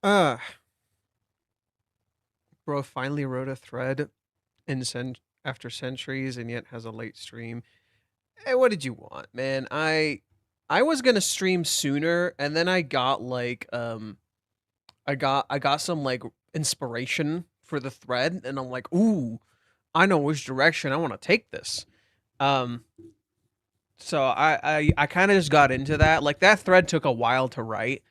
uh, bro finally wrote a thread after centuries and yet has a late stream. Hey, what did you want, man? I was gonna stream sooner, and then I got like I got some like inspiration for the thread, and I'm like, ooh, I know which direction I want to take this. Um, so I kind of just got into that. Like that thread took a while to write.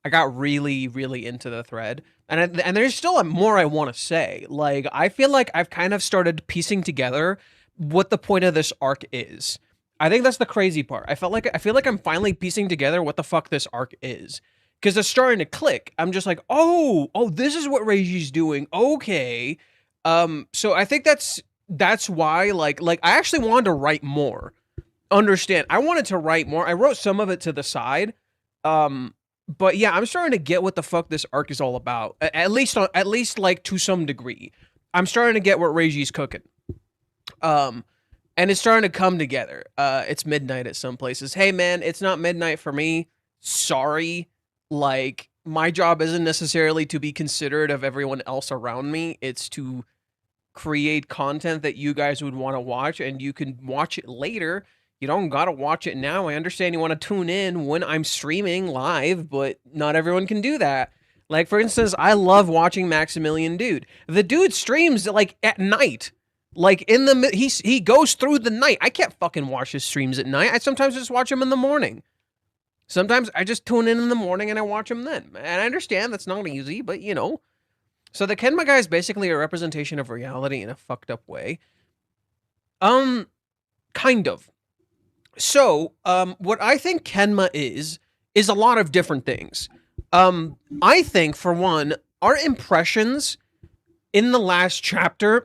I got really into the thread, and there's still more I want to say. Like I feel like I've kind of started piecing together what the point of this arc is. I think that's the crazy part. I feel like I'm finally piecing together what the fuck this arc is. Because it's starting to click. I'm just like, oh, this is what Reiji's doing. Okay. So I think that's why, like I actually wanted to write more. Understand? I wanted to write more. I wrote some of it to the side. But yeah, I'm starting to get what the fuck this arc is all about. At least like to some degree. I'm starting to get what Reiji's cooking. And it's starting to come together. It's midnight at some places. Hey man, it's not midnight for me. Sorry. Like, my job isn't necessarily to be considerate of everyone else around me. It's to create content that you guys would want to watch, and you can watch it later. You don't gotta watch it now. I understand you want to tune in when I'm streaming live, but not everyone can do that. Like, for instance, I love watching Maximilian Dude. The dude streams, like, at night. Like, he goes through the night. I can't fucking watch his streams at night. I sometimes just watch him in the morning. Sometimes I just tune in the morning and I watch them then. And I understand that's not easy, but you know. So the Kenma guy is basically a representation of reality in a fucked up way. Kind of. So, what I think Kenma is a lot of different things. I think, for one, our impressions in the last chapter,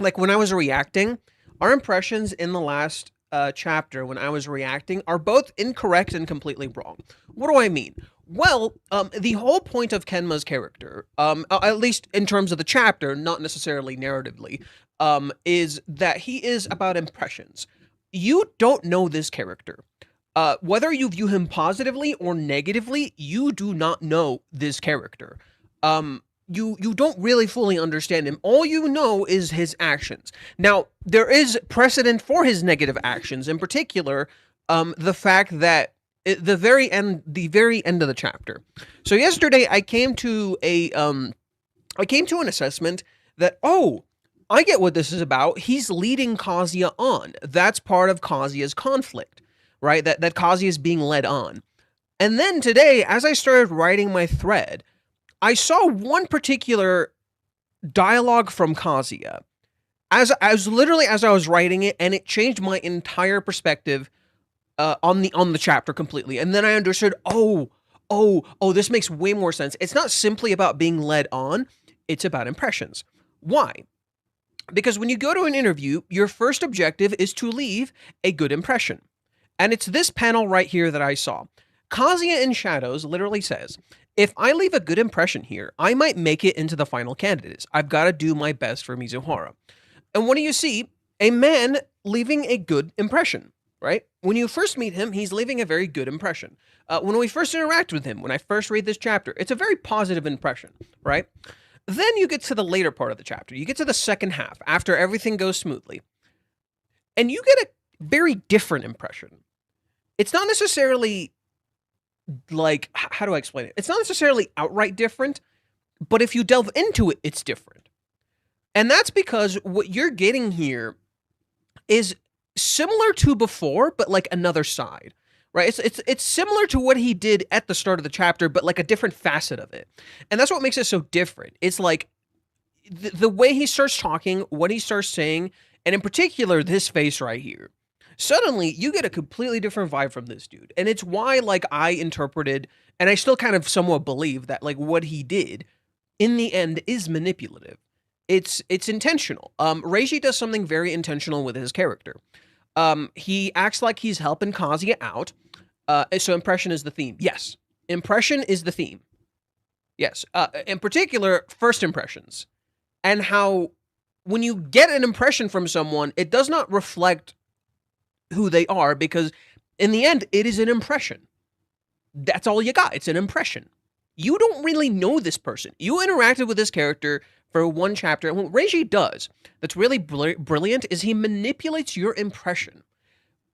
like when I was reacting, our impressions in the last chapter when I was reacting are both incorrect and completely wrong. What do I mean? Well, the whole point of Kenma's character, at least in terms of the chapter, not necessarily narratively, is that he is about impressions. You don't know this character. Whether you view him positively or negatively, you do not know this character. You don't really fully understand him. All you know is his actions. Now, there is precedent for his negative actions, in particular, the fact that the very end of the chapter. So yesterday I came to an assessment that, oh, I get what this is about. He's leading Kazuya on. That's part of Kazuya's conflict, right? That Kazuya is being led on. And then today, as I started writing my thread, I saw one particular dialogue from Kazuya as I was writing it, and it changed my entire perspective on the chapter completely. And then I understood, oh, this makes way more sense. It's not simply about being led on, it's about impressions. Why? Because when you go to an interview, your first objective is to leave a good impression. And it's this panel right here that I saw. Kazuya in Shadows literally says, if I leave a good impression here, I might make it into the final candidates. I've got to do my best for Mizuhara. And what do you see? A man leaving a good impression, right? When you first meet him, he's leaving a very good impression. When we first interact with him, when I first read this chapter, it's a very positive impression, right? Then you get to the later part of the chapter. You get to the second half, after everything goes smoothly. And you get a very different impression. It's not necessarily, like, how do I explain it? It's not necessarily outright different, but if you delve into it, it's different. And that's because what you're getting here is similar to before, but like another side, right? It's similar to what he did at the start of the chapter, but like a different facet of it. And that's what makes it so different. It's like the way he starts talking, what he starts saying, and in particular, this face right here. Suddenly, you get a completely different vibe from this dude. And it's why, like, I interpreted, and I still kind of somewhat believe that, like, what he did, in the end, is manipulative. It's intentional. Reiji does something very intentional with his character. He acts like he's helping Kazuya out. So impression is the theme. Yes. Impression is the theme. Yes. In particular, first impressions. And how, when you get an impression from someone, it does not reflect who they are, because In the end, it is an impression. That's all you got. It's an impression. You don't really know this person. You interacted with this character for one chapter, and what Reiji does that's really brilliant is he manipulates your impression.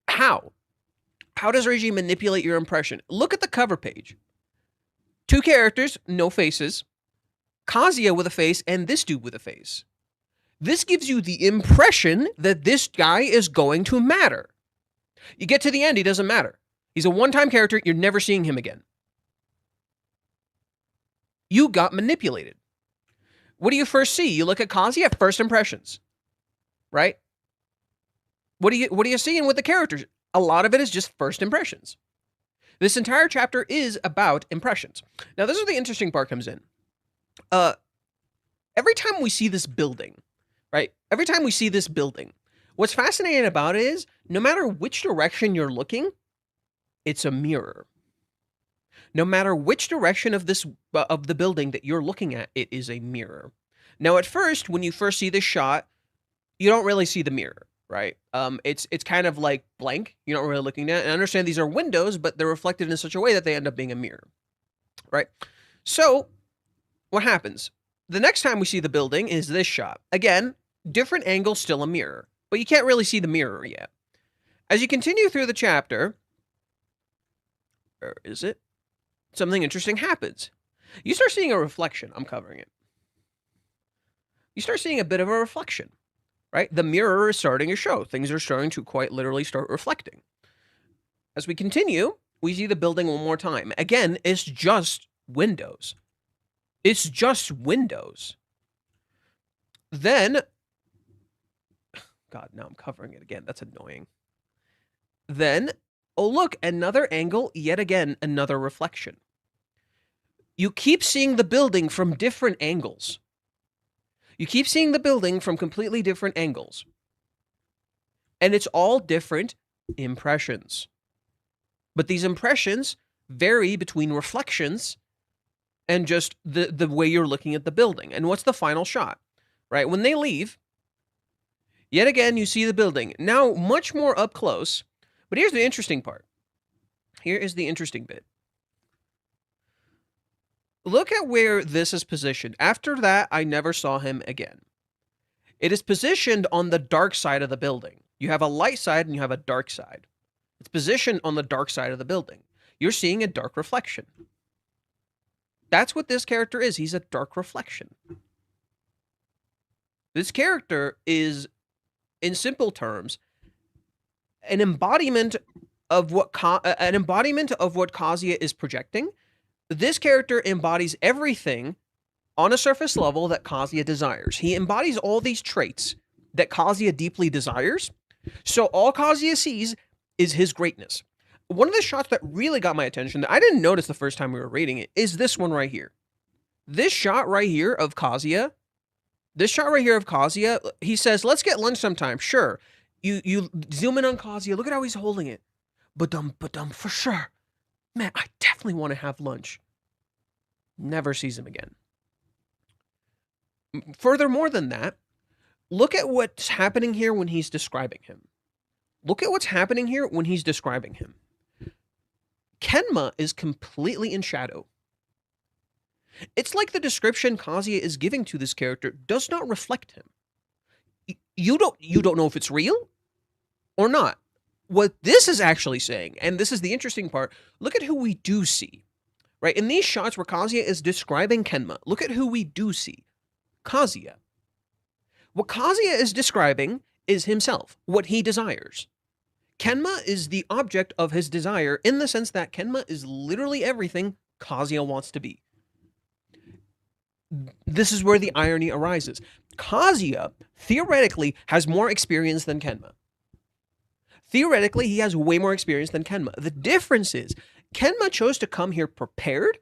How? How does Reiji manipulate your impression? Look at the cover page. 2 characters, no faces. Kazuya with a face, and this dude with a face. This gives you the impression that this guy is going to matter. You get to the end, he doesn't matter. He's a one-time character, you're never seeing him again. You got manipulated. What do you first see? You look at Kazuya, first impressions. Right? What are you seeing with the characters? A lot of it is just first impressions. This entire chapter is about impressions. Now, this is where the interesting part comes in. Every time we see this building, right? Every time we see this building, what's fascinating about it is no matter which direction you're looking, it's a mirror. No matter which direction of the building that you're looking at, it is a mirror. Now, at first, when you first see this shot, you don't really see the mirror, right? It's kind of like blank. You're not really looking at it. And I understand these are windows, but they're reflected in such a way that they end up being a mirror, right? So, what happens? The next time we see the building is this shot. Again, different angle, still a mirror, but you can't really see the mirror yet. As you continue through the chapter, where is it? Something interesting happens. You start seeing a reflection. I'm covering it. You start seeing a bit of a reflection, right? The mirror is starting to show. Things are starting to quite literally start reflecting. As we continue, we see the building one more time. Again, it's just windows. It's just windows. Then, God, now I'm covering it again. That's annoying. Then, oh look, another angle, yet again, another reflection. You keep seeing the building from different angles. You keep seeing the building from completely different angles. And it's all different impressions. But these impressions vary between reflections and just the way you're looking at the building. And what's the final shot? Right? When they leave, yet again, you see the building. Now, much more up close. But here's the interesting part. Here is the interesting bit. Look at where this is positioned. After that, I never saw him again. It is positioned on the dark side of the building. You have a light side and you have a dark side. It's positioned on the dark side of the building. You're seeing a dark reflection. That's what this character is. He's a dark reflection. This character is, in simple terms, an embodiment of what Kazuya is projecting. This character embodies everything on a surface level that Kazuya desires. He embodies all these traits that Kazuya deeply desires. So all Kazuya sees is his greatness. One of the shots that really got my attention that I didn't notice the first time we were reading it is this one right here. This shot right here of Kazuya. He says, "Let's get lunch sometime." Sure. You zoom in on Kazuya. Look at how he's holding it. But for sure. Man, I definitely want to have lunch. Never sees him again. Furthermore than that, look at what's happening here when he's describing him. Kenma is completely in shadow. It's like the description Kazuya is giving to this character does not reflect him. You don't know if it's real or not. What this is actually saying, and this is the interesting part, look at who we do see. Right? In these shots where Kazuya is describing Kenma, look at who we do see. Kazuya. What Kazuya is describing is himself, what he desires. Kenma is the object of his desire in the sense that Kenma is literally everything Kazuya wants to be. This is where the irony arises. Kazuya, theoretically, has more experience than Kenma. Theoretically, he has way more experience than Kenma. The difference is, Kenma chose to come here prepared.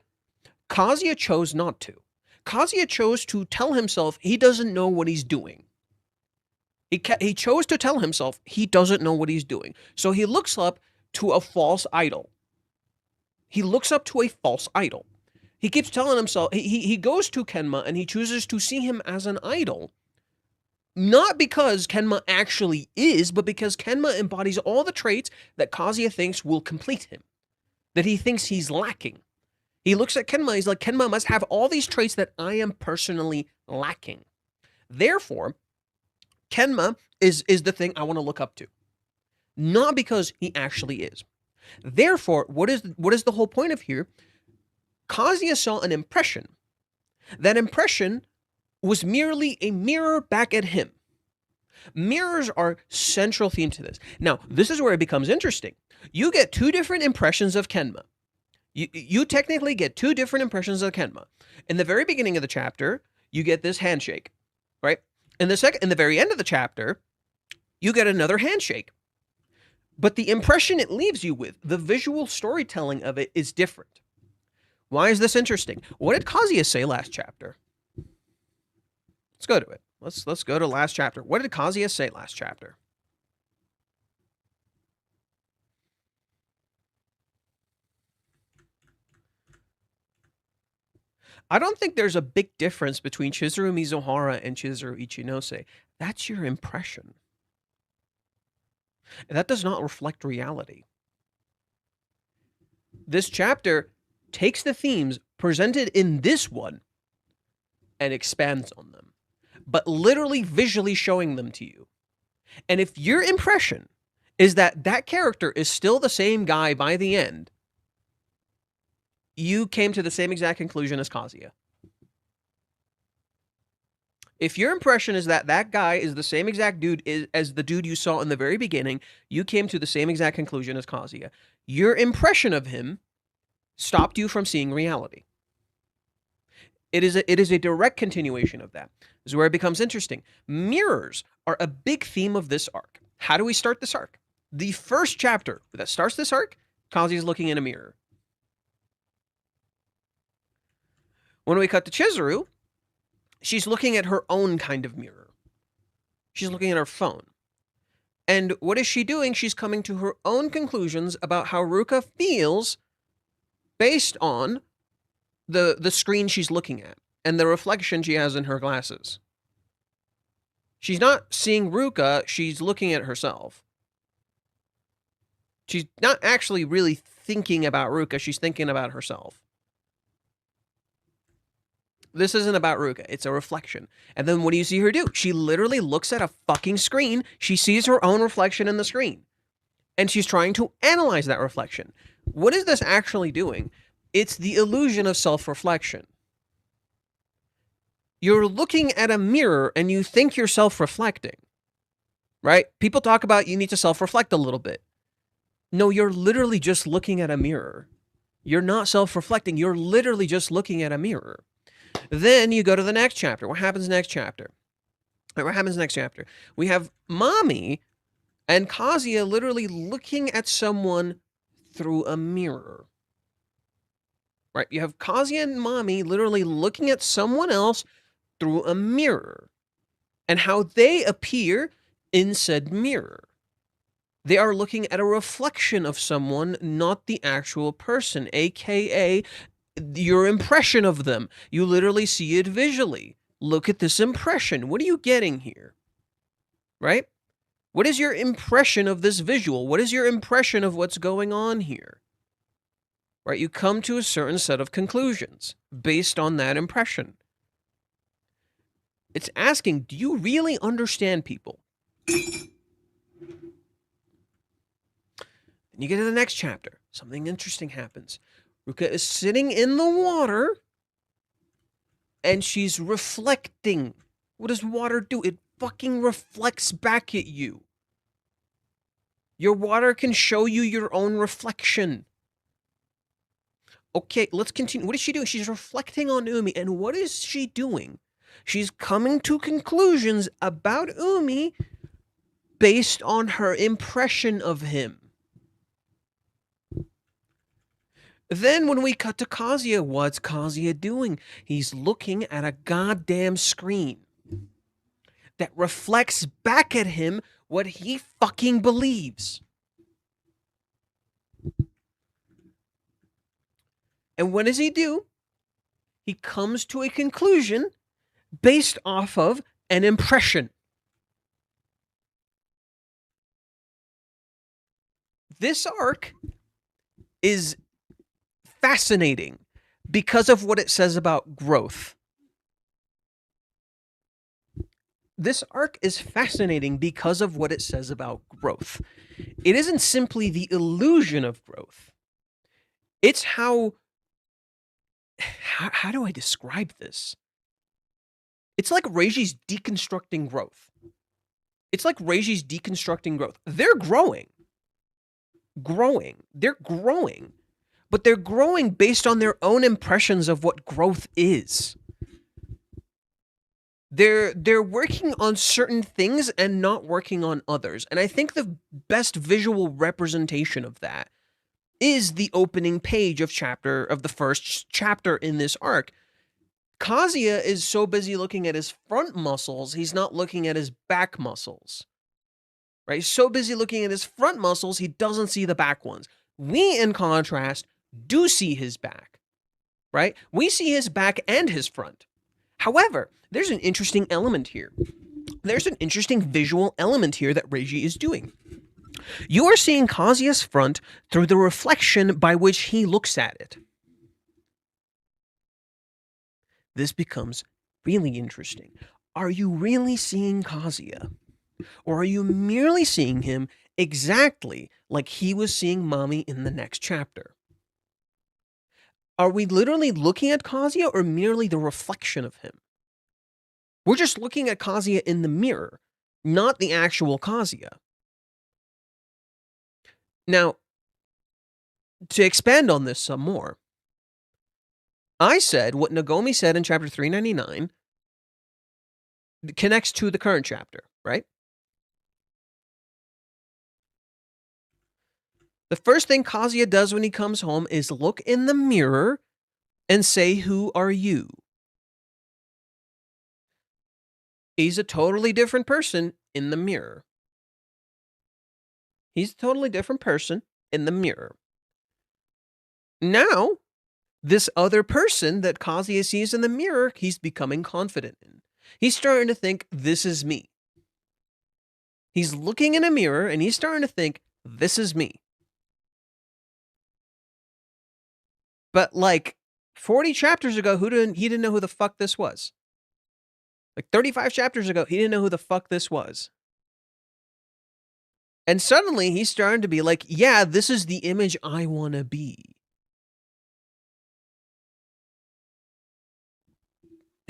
Kazuya chose not to. Kazuya chose to tell himself he doesn't know what he's doing. He chose to tell himself he doesn't know what he's doing. So he looks up to a false idol. He keeps telling himself, he goes to Kenma and he chooses to see him as an idol Not because Kenma actually is, but because Kenma embodies all the traits that Kazuya thinks will complete him, that he thinks he's lacking. He looks at Kenma, he's like, Kenma must have all these traits that I am personally lacking. Therefore, Kenma is the thing I want to look up to. Not because he actually is. Therefore, what is the whole point of here? Kazuya saw an impression. That impression was merely a mirror back at him. Mirrors are central theme to this. Now, this is where it becomes interesting. You get two different impressions of Kenma. You technically get two different impressions of Kenma. In the very beginning of the chapter, you get this handshake, right? In the very end of the chapter, you get another handshake. But the impression it leaves you with, the visual storytelling of it, is different. Why is this interesting? What did Kazuya say last chapter? Let's go to it. Let's go to last chapter. What did Kazuya say last chapter? I don't think there's a big difference between Chizuru Mizuhara and Chizuru Ichinose. That's your impression. And that does not reflect reality. This chapter takes the themes presented in this one and expands on them, but literally visually showing them to you. And if your impression is that that character is still the same guy by the end, you came to the same exact conclusion as Kazuya. If your impression is that that guy is the same exact dude as the dude you saw in the very beginning, you came to the same exact conclusion as Kazuya. Your impression of him stopped you from seeing reality. It is a direct continuation of that. This is where it becomes interesting. Mirrors are a big theme of this arc. How do we start this arc? The first chapter that starts this arc, Kazuya is looking in a mirror. When we cut to Chizuru, she's looking at her own kind of mirror. She's looking at her phone. And what is she doing? She's coming to her own conclusions about how Ruka feels based on the screen she's looking at and the reflection she has in her glasses. She's not seeing Ruka, she's looking at herself. She's not actually really thinking about Ruka, she's thinking about herself. This isn't about Ruka, it's a reflection. And then what do you see her do? She literally looks at a fucking screen. She sees her own reflection in the screen. And she's trying to analyze that reflection. What is this actually doing? It's the illusion of self-reflection. You're looking at a mirror and you think you're self-reflecting, right? People talk about you need to self-reflect a little bit. No, you're literally just looking at a mirror. You're not self-reflecting. You're literally just looking at a mirror. Then you go to the next chapter. What happens next chapter? What happens next chapter? We have Mami and Kazuya literally looking at someone through a mirror. Right? You have Kazuya and Mami literally looking at someone else through a mirror. And how they appear in said mirror. They are looking at a reflection of someone, not the actual person, aka your impression of them. You literally see it visually. Look at this impression. What are you getting here? Right? What is your impression of this visual? What is your impression of what's going on here? Right? You come to a certain set of conclusions based on that impression. It's asking, do you really understand people? And you get to the next chapter. Something interesting happens. Ruka is sitting in the water, and she's reflecting. What does water do? It fucking reflects back at you. Your water can show you your own reflection. Okay, let's continue. What is she doing? She's reflecting on Umi, and what is she doing? She's coming to conclusions about Umi based on her impression of him. Then when we cut to Kazuya, what's Kazuya doing? He's looking at a goddamn screen that reflects back at him what he fucking believes. And what does he do? He comes to a conclusion based off of an impression. This arc is fascinating because of what it says about growth. This arc is fascinating because of what it says about growth. It isn't simply the illusion of growth. It's how do I describe this? It's like Reiji's deconstructing growth. They're growing. They're growing. But they're growing based on their own impressions of what growth is. They're working on certain things and not working on others. And I think the best visual representation of that is the opening page of the first chapter in this arc. Kazuya is so busy looking at his front muscles, he's not looking at his back muscles. Right? He's so busy looking at his front muscles, he doesn't see the back ones. We, in contrast, do see his back. Right? We see his back and his front. However, there's an interesting element here. There's an interesting visual element here that Reiji is doing. You are seeing Kazuya's front through the reflection by which he looks at it. This becomes really interesting. Are you really seeing Kazuya? Or are you merely seeing him exactly like he was seeing Mommy in the next chapter? Are we literally looking at Kazuya or merely the reflection of him? We're just looking at Kazuya in the mirror, not the actual Kazuya. Now, to expand on this some more, I said what Nagomi said in chapter 399 connects to the current chapter, right? The first thing Kazuya does when he comes home is look in the mirror and say, "Who are you?" He's a totally different person in the mirror. He's a totally different person in the mirror. Now, this other person that Kazuya sees in the mirror, he's becoming confident in. He's starting to think, this is me. He's looking in a mirror and he's starting to think, this is me. But like 40 chapters ago, he didn't know who the fuck this was. Like 35 chapters ago, he didn't know who the fuck this was. And suddenly he's starting to be like, yeah, this is the image I want to be.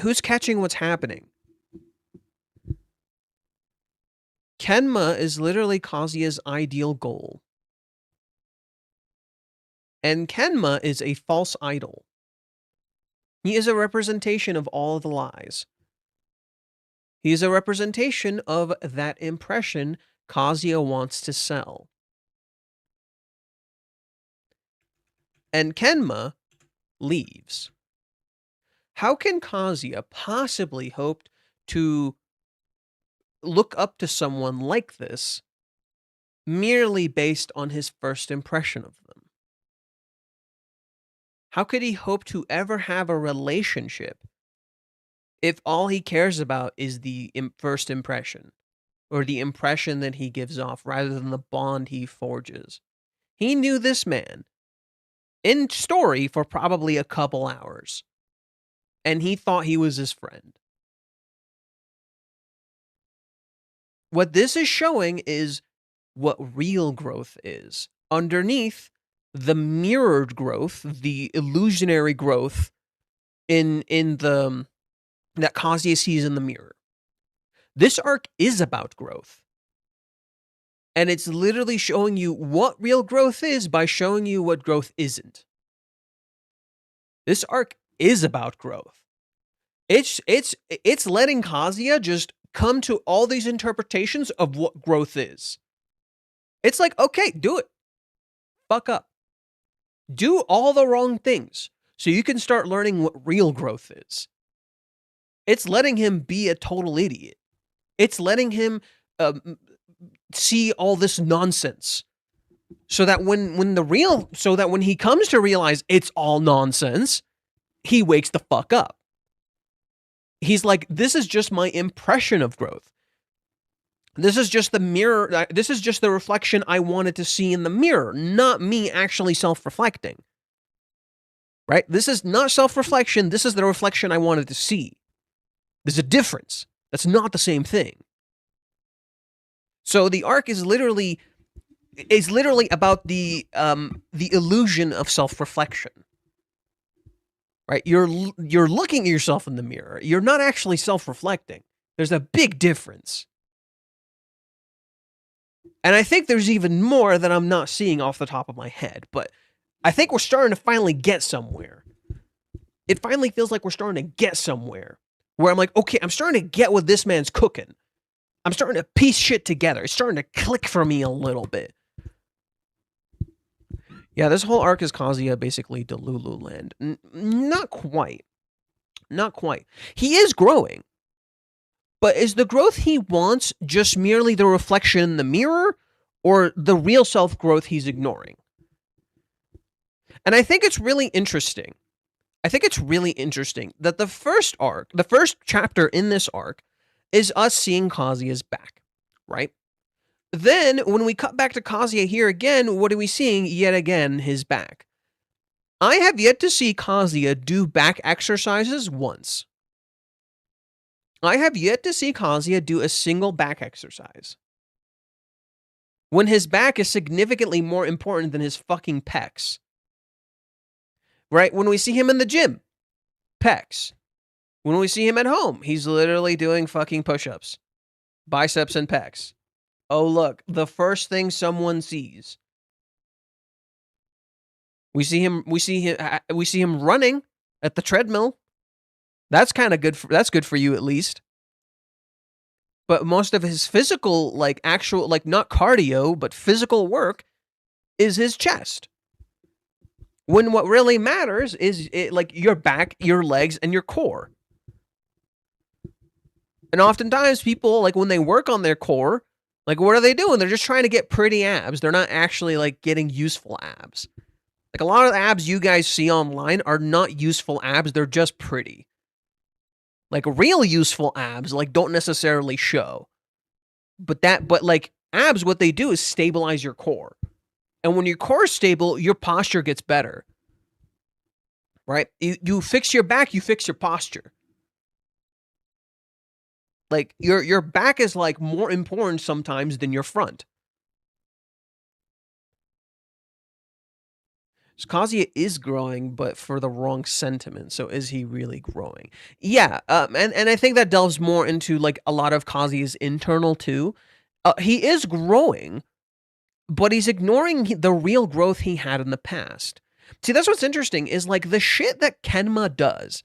Who's catching what's happening? Kenma is literally Kazuya's ideal goal. And Kenma is a false idol. He is a representation of all the lies. He is a representation of that impression Kazuya wants to sell. And Kenma leaves. How can Kazuya possibly hope to look up to someone like this merely based on his first impression of them? How could he hope to ever have a relationship if all he cares about is the first impression, or the impression that he gives off, rather than the bond he forges? He knew this man in story for probably a couple hours, and he thought he was his friend. What this is showing is what real growth is. Underneath the mirrored growth, the illusionary growth that Kazuya sees in the mirror. This arc is about growth. And it's literally showing you what real growth is by showing you what growth isn't. This arc is about growth. It's letting Kazuya just come to all these interpretations of what growth is. It's like, okay, do it. Fuck up. Do all the wrong things so you can start learning what real growth is. It's letting him be a total idiot. It's letting him see all this nonsense so that when he comes to realize it's all nonsense, he wakes the fuck up. He's like, this is just my impression of growth. This is just the mirror. This is just the reflection I wanted to see in the mirror, not me actually self-reflecting. Right? This is not self-reflection. This is the reflection I wanted to see. There's a difference. That's not the same thing. So the arc is literally about the illusion of self-reflection. Right? You're looking at yourself in the mirror. You're not actually self-reflecting. There's a big difference. And I think there's even more that I'm not seeing off the top of my head, but I think we're starting to finally get somewhere. It finally feels like we're starting to get somewhere where I'm like, okay, I'm starting to get what this man's cooking. I'm starting to piece shit together. It's starting to click for me a little bit. Yeah, this whole arc is Kazuya basically Delulu land. Not quite. Not quite. He is growing. But is the growth he wants just merely the reflection in the mirror, or the real self-growth he's ignoring? And I think it's really interesting. I think it's really interesting that the first arc, the first chapter in this arc, is us seeing Kazuya's back, right? Then, when we cut back to Kazuya here again, what are we seeing? Yet again, his back. I have yet to see Kazuya do back exercises once. I have yet to see Kazuya do a single back exercise. When his back is significantly more important than his fucking pecs. Right? When we see him in the gym, pecs. When we see him at home, he's literally doing fucking push-ups. Biceps and pecs. Oh, look, the first thing someone sees. We see him running at the treadmill. That's kind of good. That's good for you, at least. But most of his physical, like actual, like not cardio, but physical work is his chest. When what really matters is like your back, your legs, and your core. And oftentimes people, like when they work on their core, like what are they doing? They're just trying to get pretty abs. They're not actually like getting useful abs. Like a lot of the abs you guys see online are not useful abs. They're just pretty. Like real useful abs, like don't necessarily show. But like abs, what they do is stabilize your core. And when your core is stable, your posture gets better. Right? You fix your back, you fix your posture. Like your back is like more important sometimes than your front. So Kazuya is growing, but for the wrong sentiment. So is he really growing? Yeah, and I think that delves more into like a lot of Kazuya's internal too. He is growing, but he's ignoring the real growth he had in the past. See, that's what's interesting is like the shit that Kenma does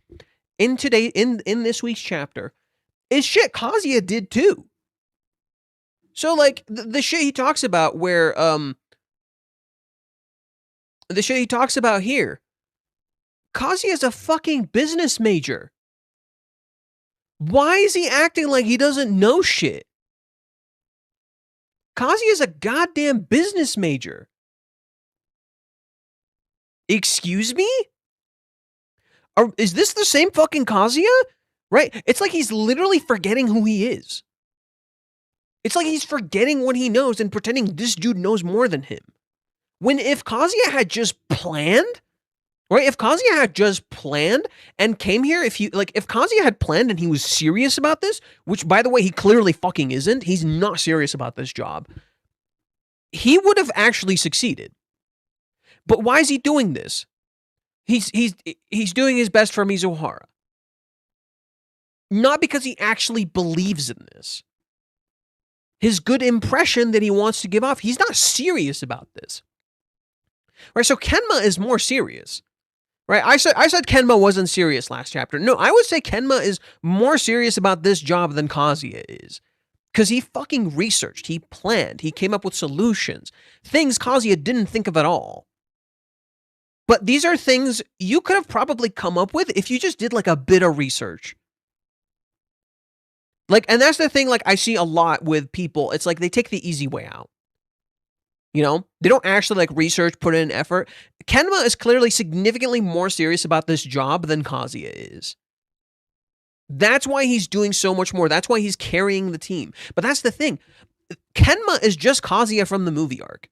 in this week's chapter is shit Kazuya did too. So like the shit he talks about where the shit he talks about here. Kazuya's a fucking business major. Why is he acting like he doesn't know shit? Kazuya's a goddamn business major. Excuse me? Is this the same fucking Kazuya? Right? It's like he's literally forgetting who he is. It's like he's forgetting what he knows and pretending this dude knows more than him. When if Kazuya had just planned, right? If Kazuya had just planned and came here, if Kazuya had planned and he was serious about this, which by the way, he clearly fucking isn't, he's not serious about this job, he would have actually succeeded. But why is he doing this? He's doing his best for Mizuhara. Not because he actually believes in this. His good impression that he wants to give off, he's not serious about this. Right, so Kenma is more serious. Right, I said Kenma wasn't serious last chapter. No, I would say Kenma is more serious about this job than Kazuya is. Because he fucking researched, he planned, he came up with solutions. Things Kazuya didn't think of at all. But these are things you could have probably come up with if you just did like a bit of research. Like, and that's the thing, like, I see a lot with people. It's like they take the easy way out. You know? They don't actually, like, research, put in effort. Kenma is clearly significantly more serious about this job than Kazuya is. That's why he's doing so much more. That's why he's carrying the team. But that's the thing. Kenma is just Kazuya from the movie arc.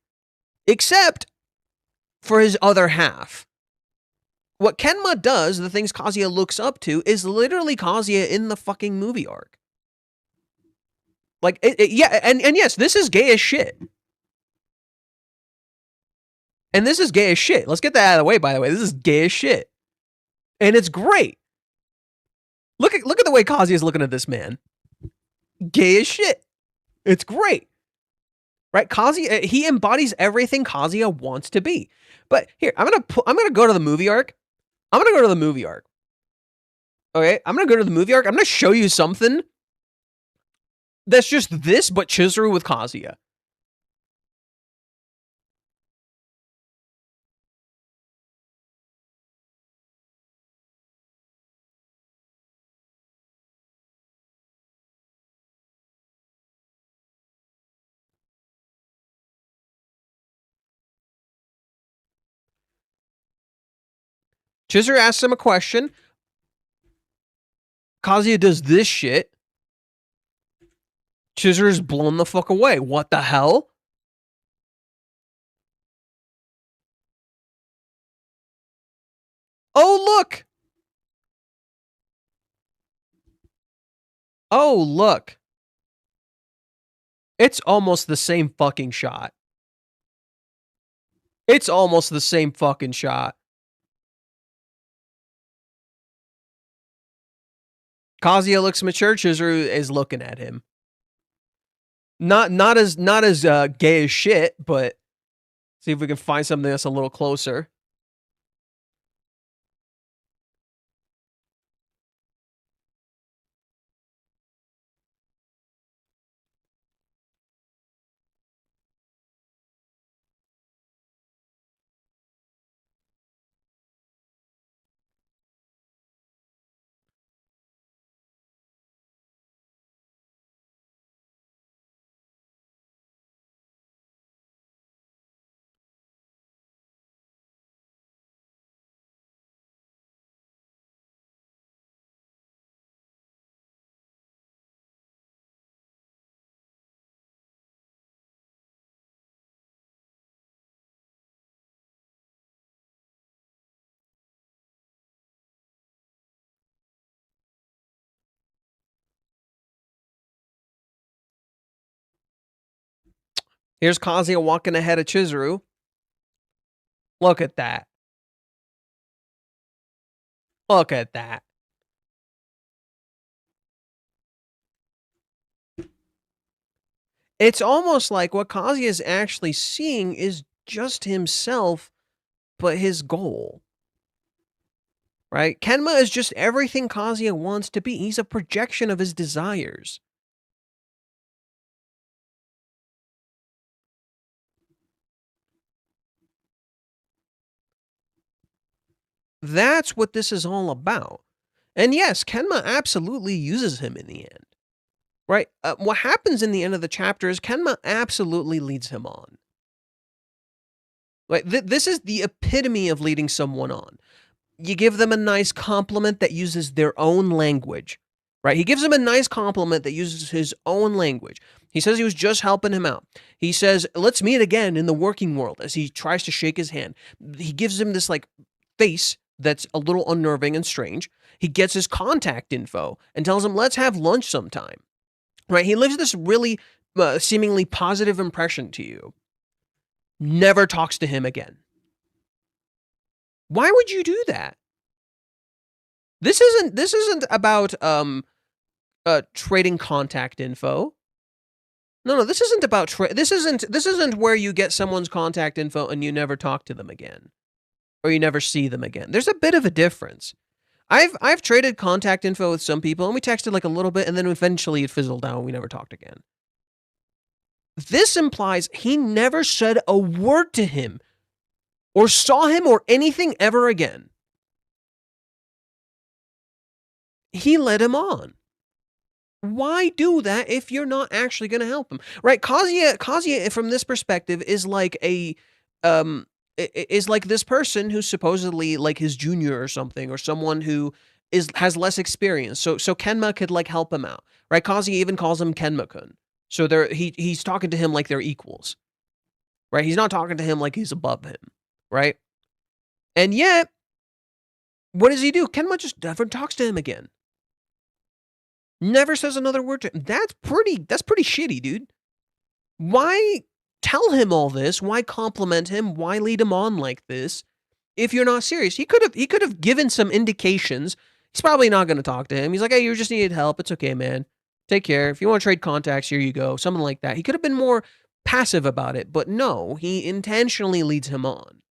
Except for his other half. What Kenma does, the things Kazuya looks up to, is literally Kazuya in the fucking movie arc. Like, yeah, and yes, this is gay as shit. And this is gay as shit. Let's get that out of the way, by the way. This is gay as shit. And it's great. Look at the way Kazuya's looking at this man. Gay as shit. It's great. Right? Kazuya, he embodies everything Kazuya wants to be. But here, I'm gonna go to the movie arc. I'm gonna go to the movie arc. Okay? I'm gonna go to the movie arc. I'm gonna show you something that's just this, but Chizuru with Kazuya. Chizuru asks him a question. Kazuya does this shit. Chizuru's blown the fuck away. What the hell? Oh, look! Oh, look. It's almost the same fucking shot. It's almost the same fucking shot. Kazuya looks mature. Chizuru is looking at him. Not as gay as shit, but see if we can find something that's a little closer. Here's Kazuya walking ahead of Chizuru. Look at that. Look at that. It's almost like what Kazuya is actually seeing is just himself, but his goal. Right? Kenma is just everything Kazuya wants to be. He's a projection of his desires. That's what this is all about. And yes, Kenma absolutely uses him in the end. Right? What happens in the end of the chapter is Kenma absolutely leads him on. Like, this is the epitome of leading someone on. You give them a nice compliment that uses their own language. Right? He gives him a nice compliment that uses his own language. He says he was just helping him out. He says, let's meet again in the working world, as he tries to shake his hand. He gives him this, like, face that's a little unnerving and strange. He gets his contact info and tells him, let's have lunch sometime. Right? He leaves this really seemingly positive impression to you. Never talks to him again. Why would you do that? This isn't about trading contact info. No, this isn't about this isn't where you get someone's contact info and you never talk to them again, or you never see them again. There's a bit of a difference. I've traded contact info with some people, and we texted like a little bit, and then eventually it fizzled down. We never talked again. This implies he never said a word to him, or saw him, or anything ever again. He led him on. Why do that if you're not actually going to help him? Right? Kazuya, from this perspective, is like is like this person who's supposedly like his junior or something, or someone who has less experience, so Kenma could like help him out, right? Kazuya even calls him Kenma-kun, so he's talking to him like they're equals, right? He's not talking to him like he's above him, right? And yet, what does he do? Kenma just never talks to him again. Never says another word to him. That's pretty shitty, dude. Why tell him all this? Why compliment him? Why lead him on like this? If you're not serious, he could have given some indications. He's probably not going to talk to him. He's like, hey, you just needed help. It's okay, man. Take care. If you want to trade contacts, here you go. Something like that. He could have been more passive about it, but no, he intentionally leads him on.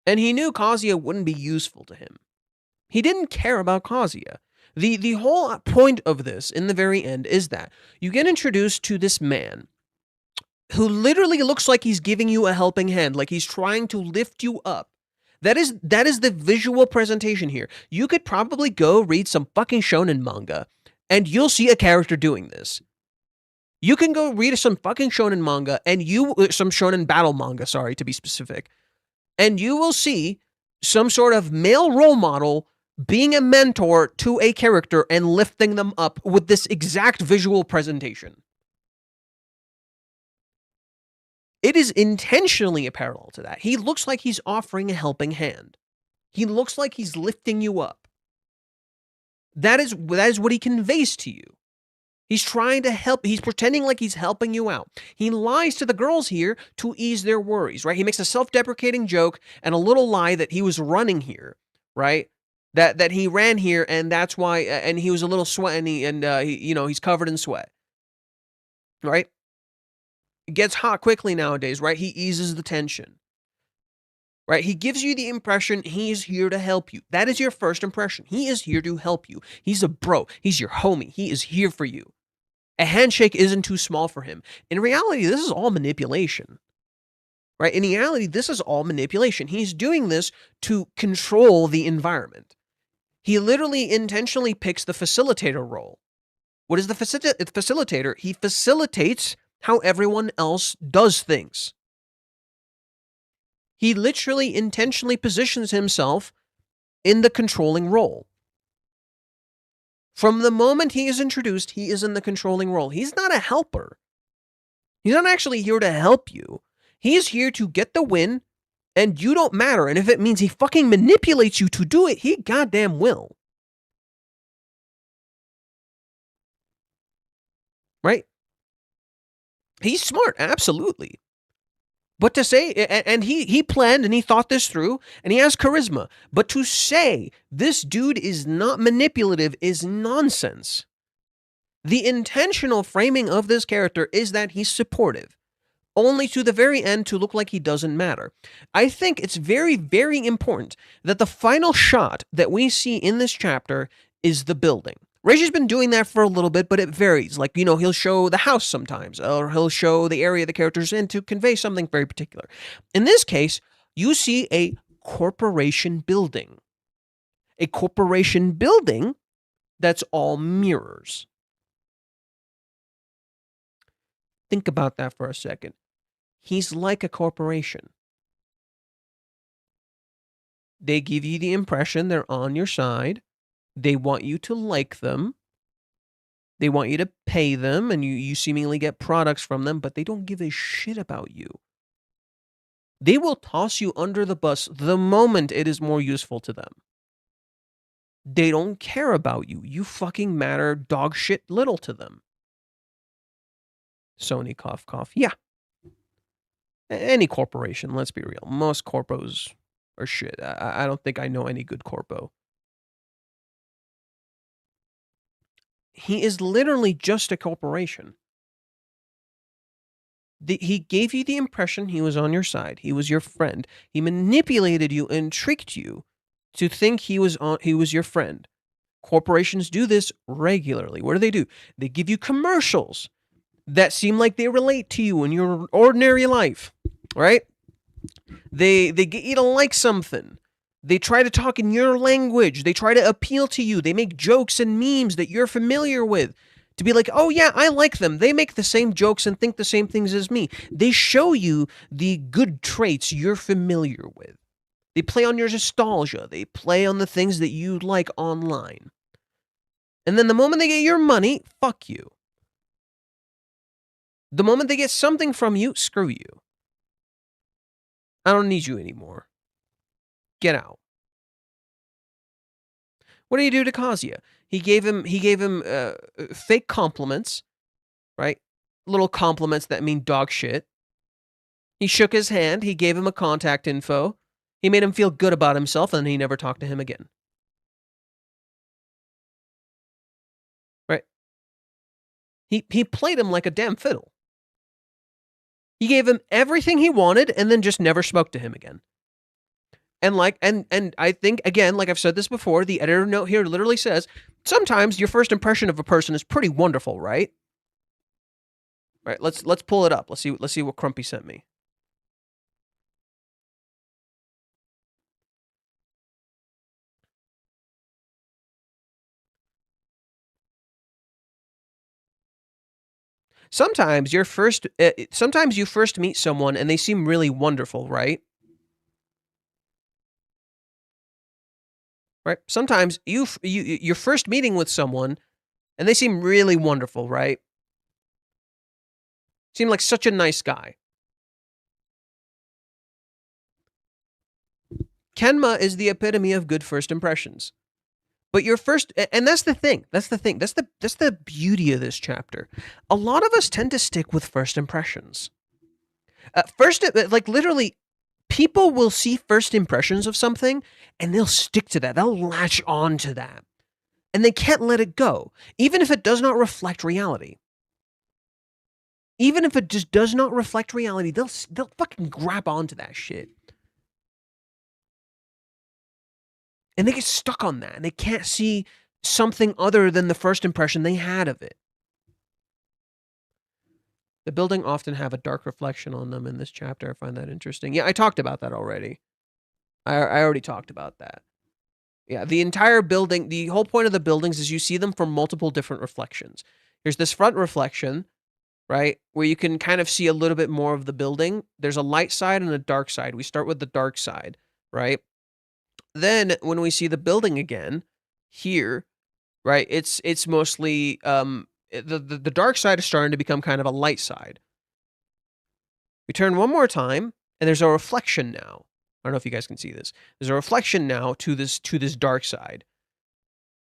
And he knew Kazuya wouldn't be useful to him. He didn't care about Kazuya. The whole point of this, in the very end, is that you get introduced to this man who literally looks like he's giving you a helping hand, like he's trying to lift you up. That is the visual presentation here. You could probably go read some fucking shonen manga, and you'll see a character doing this. You can go read some fucking shonen manga, and some shonen battle manga, sorry, to be specific, and you will see some sort of male role model being a mentor to a character and lifting them up with this exact visual presentation. It is intentionally a parallel to that. He looks like he's offering a helping hand. He looks like he's lifting you up. That is what he conveys to you. He's trying to help. He's pretending like he's helping you out. He lies to the girls here to ease their worries, right? He makes a self-deprecating joke and a little lie that he was running here, right? That he ran here and that's why, and he was a little sweaty and he's covered in sweat, right? It gets hot quickly nowadays, right? He eases the tension, right? He gives you the impression he's here to help you. That is your first impression. He is here to help you. He's a bro. He's your homie. He is here for you. A handshake isn't too small for him. In reality, this is all manipulation, right? In reality, this is all manipulation. He's doing this to control the environment. He literally intentionally picks the facilitator role. What is the facilitator? He facilitates how everyone else does things. He literally intentionally positions himself in the controlling role. From the moment he is introduced, he is in the controlling role. He's not a helper. He's not actually here to help you. He's here to get the win, and you don't matter. And if it means he fucking manipulates you to do it, he goddamn will. Right? He's smart, absolutely. But to say, and he planned and he thought this through, and he has charisma. But to say this dude is not manipulative is nonsense. The intentional framing of this character is that he's supportive, only to the very end to look like he doesn't matter. I think it's very, very important that the final shot that we see in this chapter is the building. Reiji's been doing that for a little bit, but it varies. Like, he'll show the house sometimes, or he'll show the area the character's in to convey something very particular. In this case, you see a corporation building. A corporation building that's all mirrors. Think about that for a second. He's like a corporation. They give you the impression they're on your side. They want you to like them. They want you to pay them, and you seemingly get products from them, but they don't give a shit about you. They will toss you under the bus the moment it is more useful to them. They don't care about you. You fucking matter dog shit little to them. Sony cough cough. Yeah. Any corporation, let's be real. Most corpos are shit. I don't think I know any good corpo. He is literally just a corporation. He gave you the impression he was on your side. He was your friend. He manipulated you and tricked you to think he was your friend. Corporations do this regularly. What do? They give you commercials that seem like they relate to you in your ordinary life, right? They get you to like something. They try to talk in your language. They try to appeal to you. They make jokes and memes that you're familiar with to be like, oh yeah, I like them. They make the same jokes and think the same things as me. They show you the good traits you're familiar with. They play on your nostalgia. They play on the things that you like online. And then the moment they get your money, fuck you. The moment they get something from you, screw you. I don't need you anymore. Get out. What did he do to Kazuya? He gave him fake compliments, right? Little compliments that mean dog shit. He shook his hand. He gave him a contact info. He made him feel good about himself, and he never talked to him again. Right? He played him like a damn fiddle. He gave him everything he wanted, and then just never spoke to him again. And I think, again, like I've said this before, the editor note here literally says, sometimes your first impression of a person is pretty wonderful, right? Right, let's pull it up. Let's see what Crumpy sent me. Sometimes you first meet someone and they seem really wonderful, right? Right? Sometimes you're first meeting with someone and they seem really wonderful, right? Seem like such a nice guy. Kenma is the epitome of good first impressions. But your first, and that's the thing. That's the beauty of this chapter. A lot of us tend to stick with first impressions. Like literally, people will see first impressions of something and they'll stick to that. They'll latch on to that. And they can't let it go, even if it does not reflect reality. Even if it just does not reflect reality, they'll fucking grab onto that shit. And they get stuck on that, and they can't see something other than the first impression they had of it. The building often have a dark reflection on them in this chapter. I find that interesting. Yeah, I talked about that already. I already talked about that. Yeah, the entire building, the whole point of the buildings is you see them from multiple different reflections. There's this front reflection, right, where you can kind of see a little bit more of the building. There's a light side and a dark side. We start with the dark side, right? Then when we see the building again, here, right, it's mostly the dark side is starting to become kind of a light side. We turn one more time, and there's a reflection now. I don't know if you guys can see this. There's a reflection now to this dark side.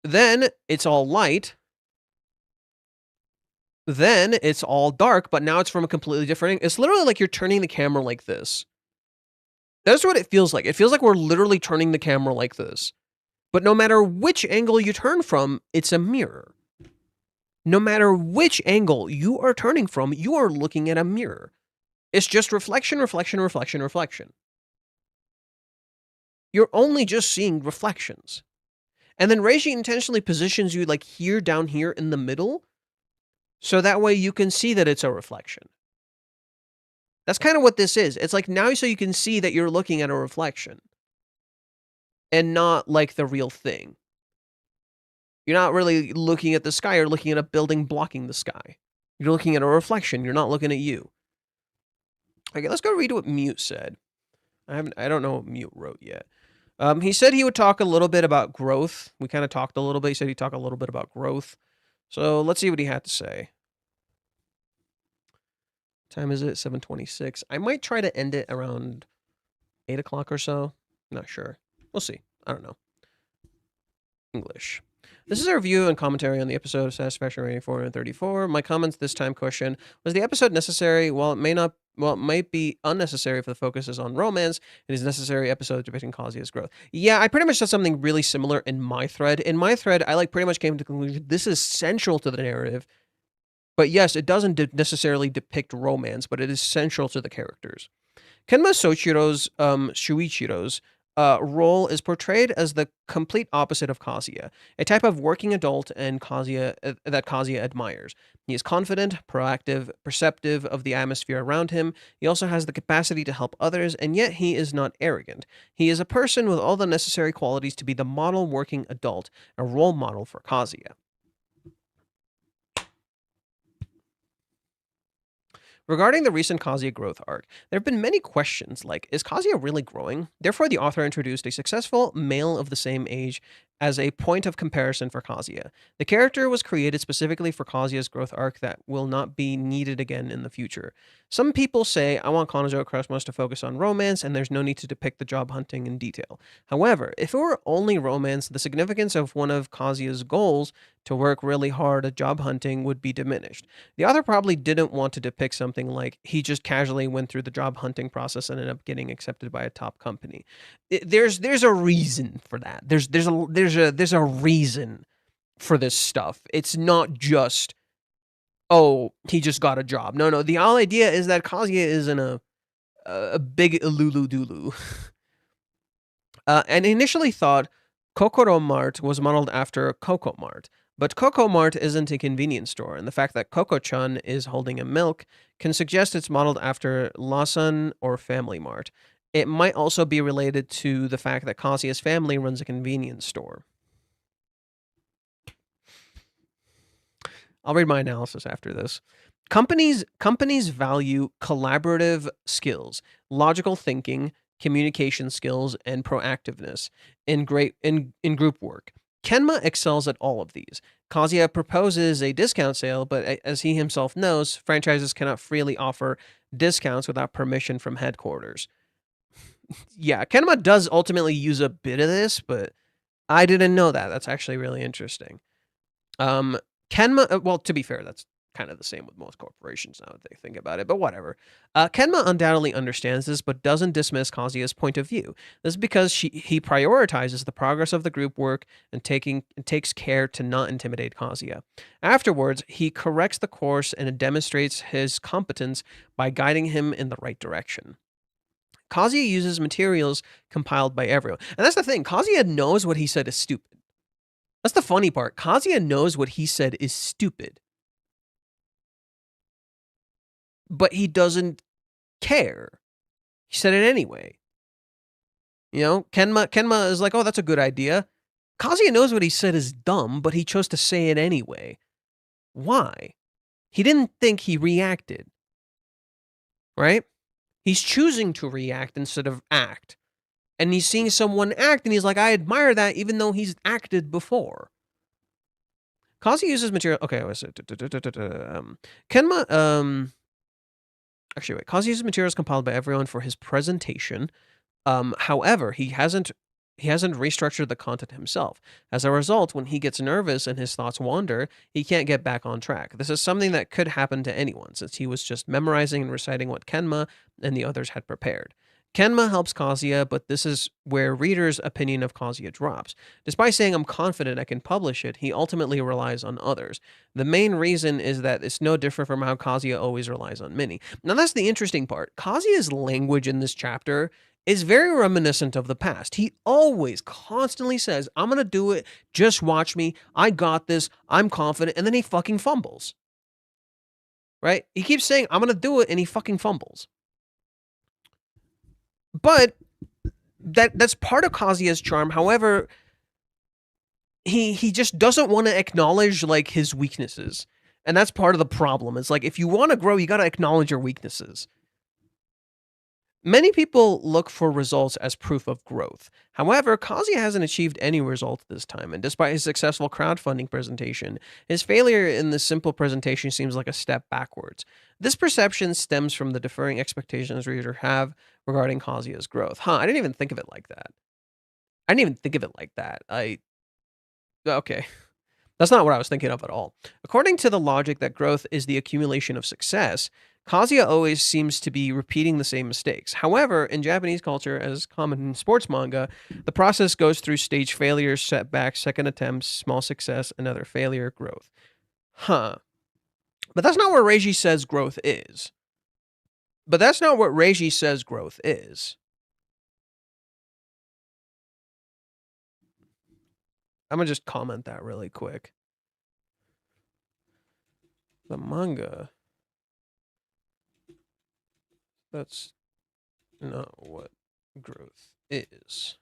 Then it's all light. Then it's all dark, but now it's from a completely different. It's literally like you're turning the camera like this. That's what it feels like. It feels like we're literally turning the camera like this. But no matter which angle you turn from, it's a mirror. No matter which angle you are turning from, you are looking at a mirror. It's just reflection, reflection, reflection, reflection. You're only just seeing reflections. And then Reishi intentionally positions you like here, down here in the middle, so that way you can see that it's a reflection. That's kind of what this is. It's like now so you can see that you're looking at a reflection and not like the real thing. You're not really looking at the sky. You're looking at a building blocking the sky. You're looking at a reflection. You're not looking at you. Okay, let's go read what Mute said. I don't know what Mute wrote yet. He said he would talk a little bit about growth. We kind of talked a little bit. He said he'd talk a little bit about growth. So let's see what he had to say. Time is it? 7:26. I might try to end it around 8 o'clock or so. Not sure. We'll see. I don't know. English. This is a review and commentary on the episode of Satisfaction Rating 434. My comments this time question, was the episode necessary? While it might be unnecessary if the focus is on romance, it is a necessary episode depicting Kazuya's growth. Yeah, I pretty much said something really similar in my thread. In my thread, I pretty much came to the conclusion this is central to the narrative. But yes, it doesn't necessarily depict romance, but it is central to the characters. Kenma Soichiro's, Shuichiro's role is portrayed as the complete opposite of Kazuya, a type of working adult and that Kazuya admires. He is confident, proactive, perceptive of the atmosphere around him. He also has the capacity to help others, and yet he is not arrogant. He is a person with all the necessary qualities to be the model working adult, a role model for Kazuya. Regarding the recent Kazuya growth arc, there have been many questions like, is Kazuya really growing? Therefore, the author introduced a successful male of the same age as a point of comparison for Kazuya. The character was created specifically for Kazuya's growth arc that will not be needed again in the future. Some people say, I want Kanojo Cosmos to focus on romance, and there's no need to depict the job hunting in detail. However, if it were only romance, the significance of one of Kazuya's goals, to work really hard at job hunting, would be diminished. The author probably didn't want to depict something like he just casually went through the job hunting process and ended up getting accepted by a top company. There's a reason for that. There's a reason for this stuff. It's not just, oh, he just got a job. No. The whole idea is that Kazuya is in a big Lulu Dulu. And initially thought Kokoro Mart was modeled after Coco Mart. But Coco Mart isn't a convenience store, and the fact that Coco-chan is holding a milk can suggest it's modeled after Lawson or Family Mart. It might also be related to the fact that Kazuya's family runs a convenience store. I'll read my analysis after this. Companies value collaborative skills, logical thinking, communication skills, and proactiveness in group work. Kenma excels at all of these. Kazuya proposes a discount sale, but as he himself knows, franchises cannot freely offer discounts without permission from headquarters. Yeah, Kenma does ultimately use a bit of this, but I didn't know that. That's actually really interesting. Kenma, well, to be fair, that's kind of the same with most corporations now that they think about it, but whatever. Kenma undoubtedly understands this, but doesn't dismiss Kazuya's point of view. This is because he prioritizes the progress of the group work and takes care to not intimidate Kazuya. Afterwards, he corrects the course and demonstrates his competence by guiding him in the right direction. Kazuya uses materials compiled by everyone. And that's the thing, Kazuya knows what he said is stupid. That's the funny part. Kazuya knows what he said is stupid. But he doesn't care. He said it anyway. You know, Kenma is like, oh, that's a good idea. Kazuya knows what he said is dumb, but he chose to say it anyway. Why? He didn't think, he reacted. Right? He's choosing to react instead of act. And he's seeing someone act, and he's like, I admire that, even though he's acted before. Kazuya uses material. Okay, Kenma. Actually, wait. Kazuya uses materials compiled by everyone for his presentation. However, he hasn't restructured the content himself. As a result, when he gets nervous and his thoughts wander, he can't get back on track. This is something that could happen to anyone, since he was just memorizing and reciting what Kenma and the others had prepared. Kenma helps Kazuya, but this is where readers' opinion of Kazuya drops. Despite saying, I'm confident I can publish it, he ultimately relies on others. The main reason is that it's no different from how Kazuya always relies on Minnie. Now that's the interesting part. Kazuya's language in this chapter is very reminiscent of the past. He always constantly says, I'm going to do it, just watch me, I got this, I'm confident, and then he fucking fumbles. Right? He keeps saying, I'm going to do it, and he fucking fumbles. But that's part of Kazuya's charm. However, he just doesn't want to acknowledge like his weaknesses. And that's part of the problem. It's like, if you want to grow, you got to acknowledge your weaknesses. Many people look for results as proof of growth. However, Kazuya hasn't achieved any result this time, and despite his successful crowdfunding presentation, his failure in this simple presentation seems like a step backwards. This perception stems from the differing expectations readers have regarding Kazuya's growth. I didn't even think of it like that. Okay. That's not what I was thinking of at all. According to the logic that growth is the accumulation of success, Kazuya always seems to be repeating the same mistakes. However, in Japanese culture, as common in sports manga, the process goes through stage failures, setbacks, second attempts, small success, another failure, growth. But that's not what Reiji says growth is. I'm going to just comment that really quick. The manga. That's not what growth is.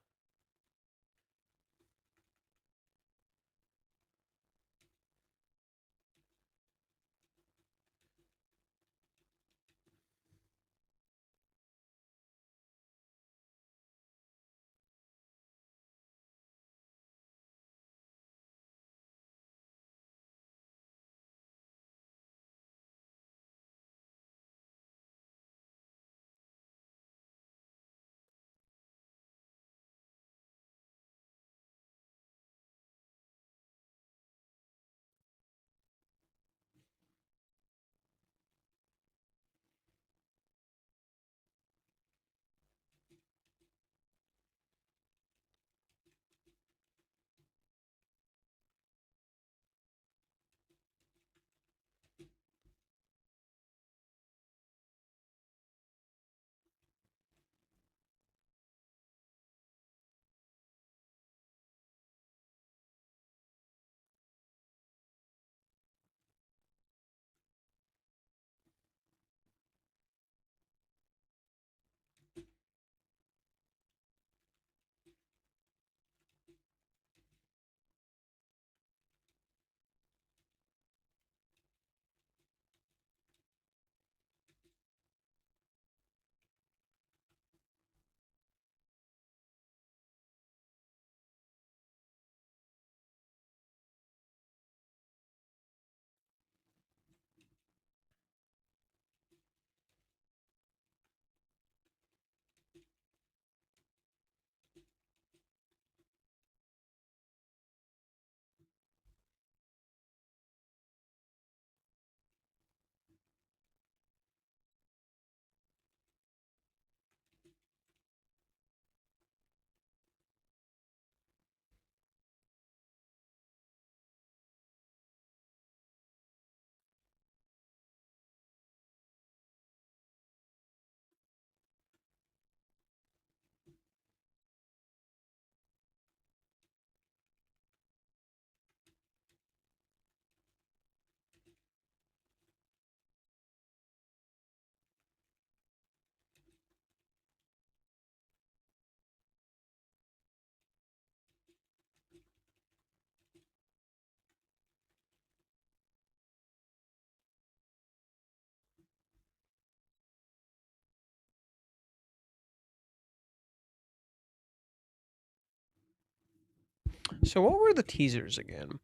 So what were the teasers again?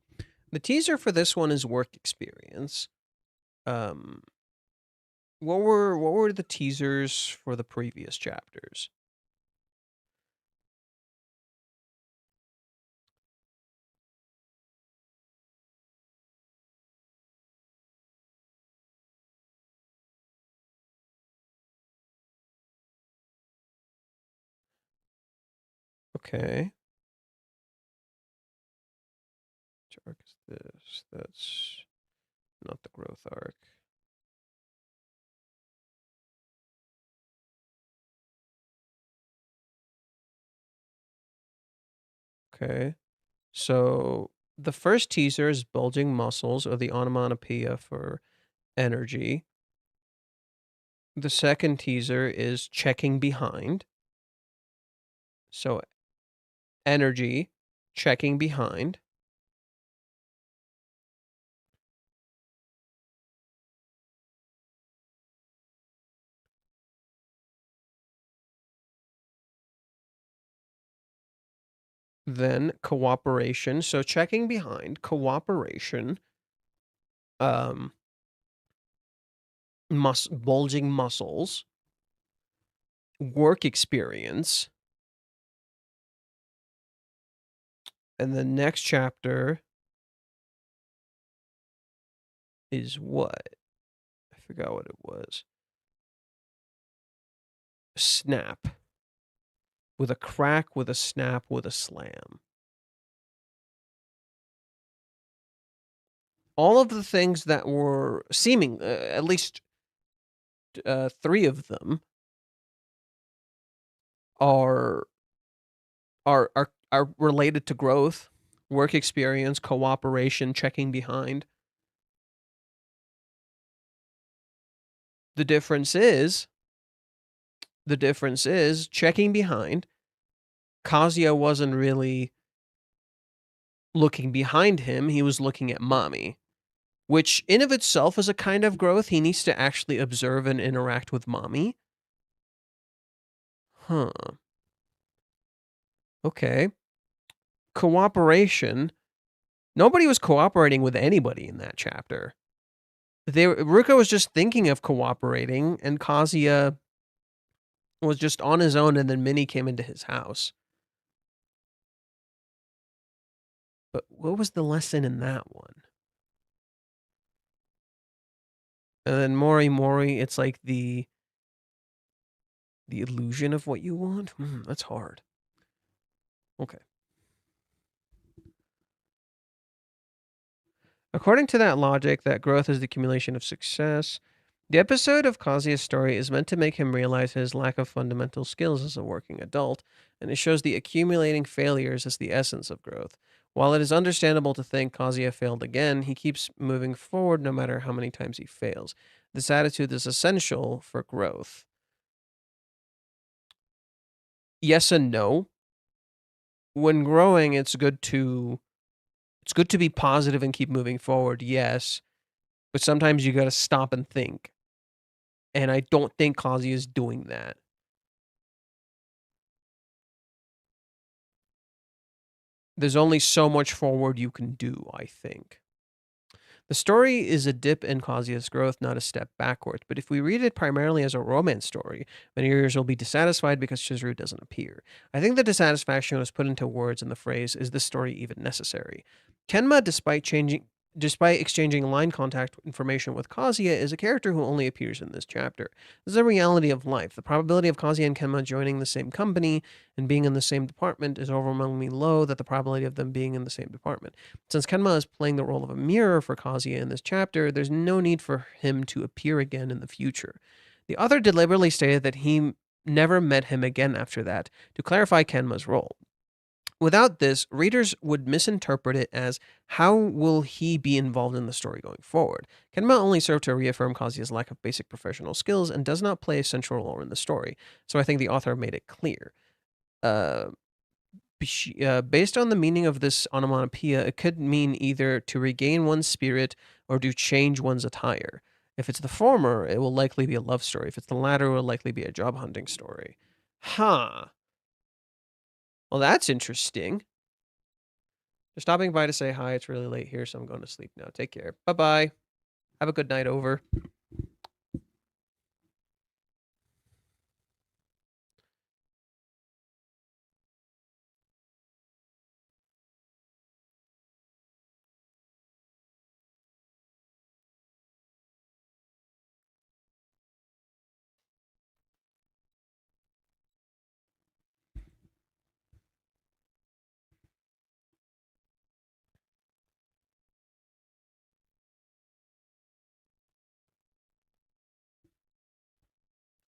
The teaser for this one is work experience. Um, what were the teasers for the previous chapters? Okay. Which arc is this? That's not the growth arc. Okay. So the first teaser is bulging muscles, or the onomatopoeia for energy. The second teaser is checking behind. So energy, checking behind. Then cooperation. So checking behind, cooperation, um, bulging muscles, work experience. And the next chapter is what? I forgot what it was. Snap. With a crack, with a snap, with a slam. All of the things that were seeming, at least 3 of them, are related to growth, work experience, cooperation, checking behind. The difference is checking behind. Kazuya wasn't really looking behind him, he was looking at mommy, which in of itself is a kind of growth. He needs to actually observe and interact with mommy. Huh. Okay. Cooperation. Nobody was cooperating with anybody in that chapter. Ruka was just thinking of cooperating, and Kazuya was just on his own, and then Minnie came into his house. But what was the lesson in that one? And then Mori, it's like the illusion of what you want? That's hard. Okay. According to that logic, that growth is the accumulation of success. The episode of Kazuya's story is meant to make him realize his lack of fundamental skills as a working adult, and it shows the accumulating failures as the essence of growth. While it is understandable to think Kazuya failed again, he keeps moving forward no matter how many times he fails. This attitude is essential for growth. Yes and no. When growing, it's good to be positive and keep moving forward, yes, but sometimes you got to stop and think. And I don't think Kazuya is doing that. There's only so much forward you can do, I think. The story is a dip in Kazuya's growth, not a step backwards. But if we read it primarily as a romance story, many readers will be dissatisfied because Chizuru doesn't appear. I think the dissatisfaction was put into words in the phrase, "Is this story even necessary?" Kenma, despite exchanging line contact information with Kazuya, is a character who only appears in this chapter. This is a reality of life. The probability of Kazuya and Kenma joining the same company and being in the same department is overwhelmingly low than the probability of them being in the same department. Since Kenma is playing the role of a mirror for Kazuya in this chapter, there's no need for him to appear again in the future. The author deliberately stated that he never met him again after that to clarify Kenma's role. Without this, readers would misinterpret it as, how will he be involved in the story going forward? Kenma only served to reaffirm Kazuya's lack of basic professional skills and does not play a central role in the story, so I think the author made it clear. Based on the meaning of this onomatopoeia, it could mean either to regain one's spirit or to change one's attire. If it's the former, it will likely be a love story. If it's the latter, it will likely be a job hunting story. Huh. Well, that's interesting. Just stopping by to say hi. It's really late here, so I'm going to sleep now. Take care. Bye-bye. Have a good night over.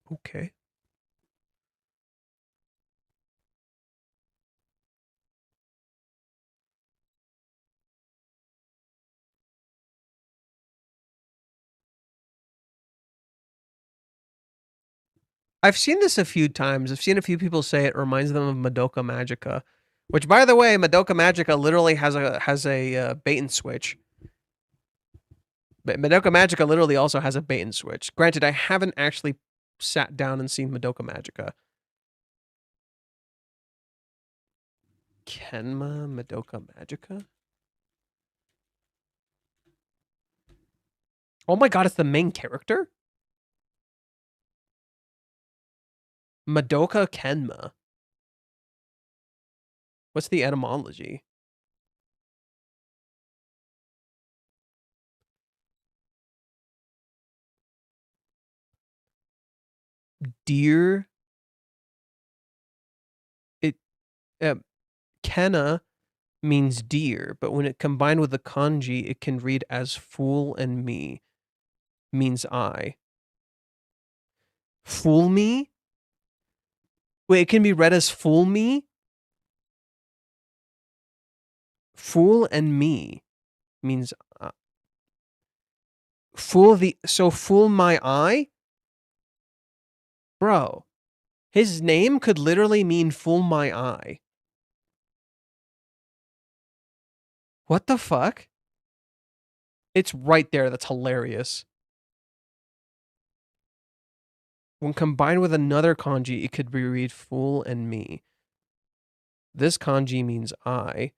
Okay. I've seen this a few times. I've seen a few people say it reminds them of Madoka Magica, which, by the way, Madoka Magica literally has a bait and switch. But Madoka Magica literally also has a bait and switch. Granted, I haven't actually sat down and seen Madoka Magica. Kenma Madoka Magica? Oh my god, it's the main character? Madoka Kenma. What's the etymology? Deer. It Kenna means deer, but when it combined with the kanji, it can read as fool and me. Means I. Fool me? Wait, it can be read as fool me? Fool and me means fool my eye? Bro, his name could literally mean fool my eye. What the fuck? It's right there. That's hilarious. When combined with another kanji, it could be read fool and me. This kanji means I.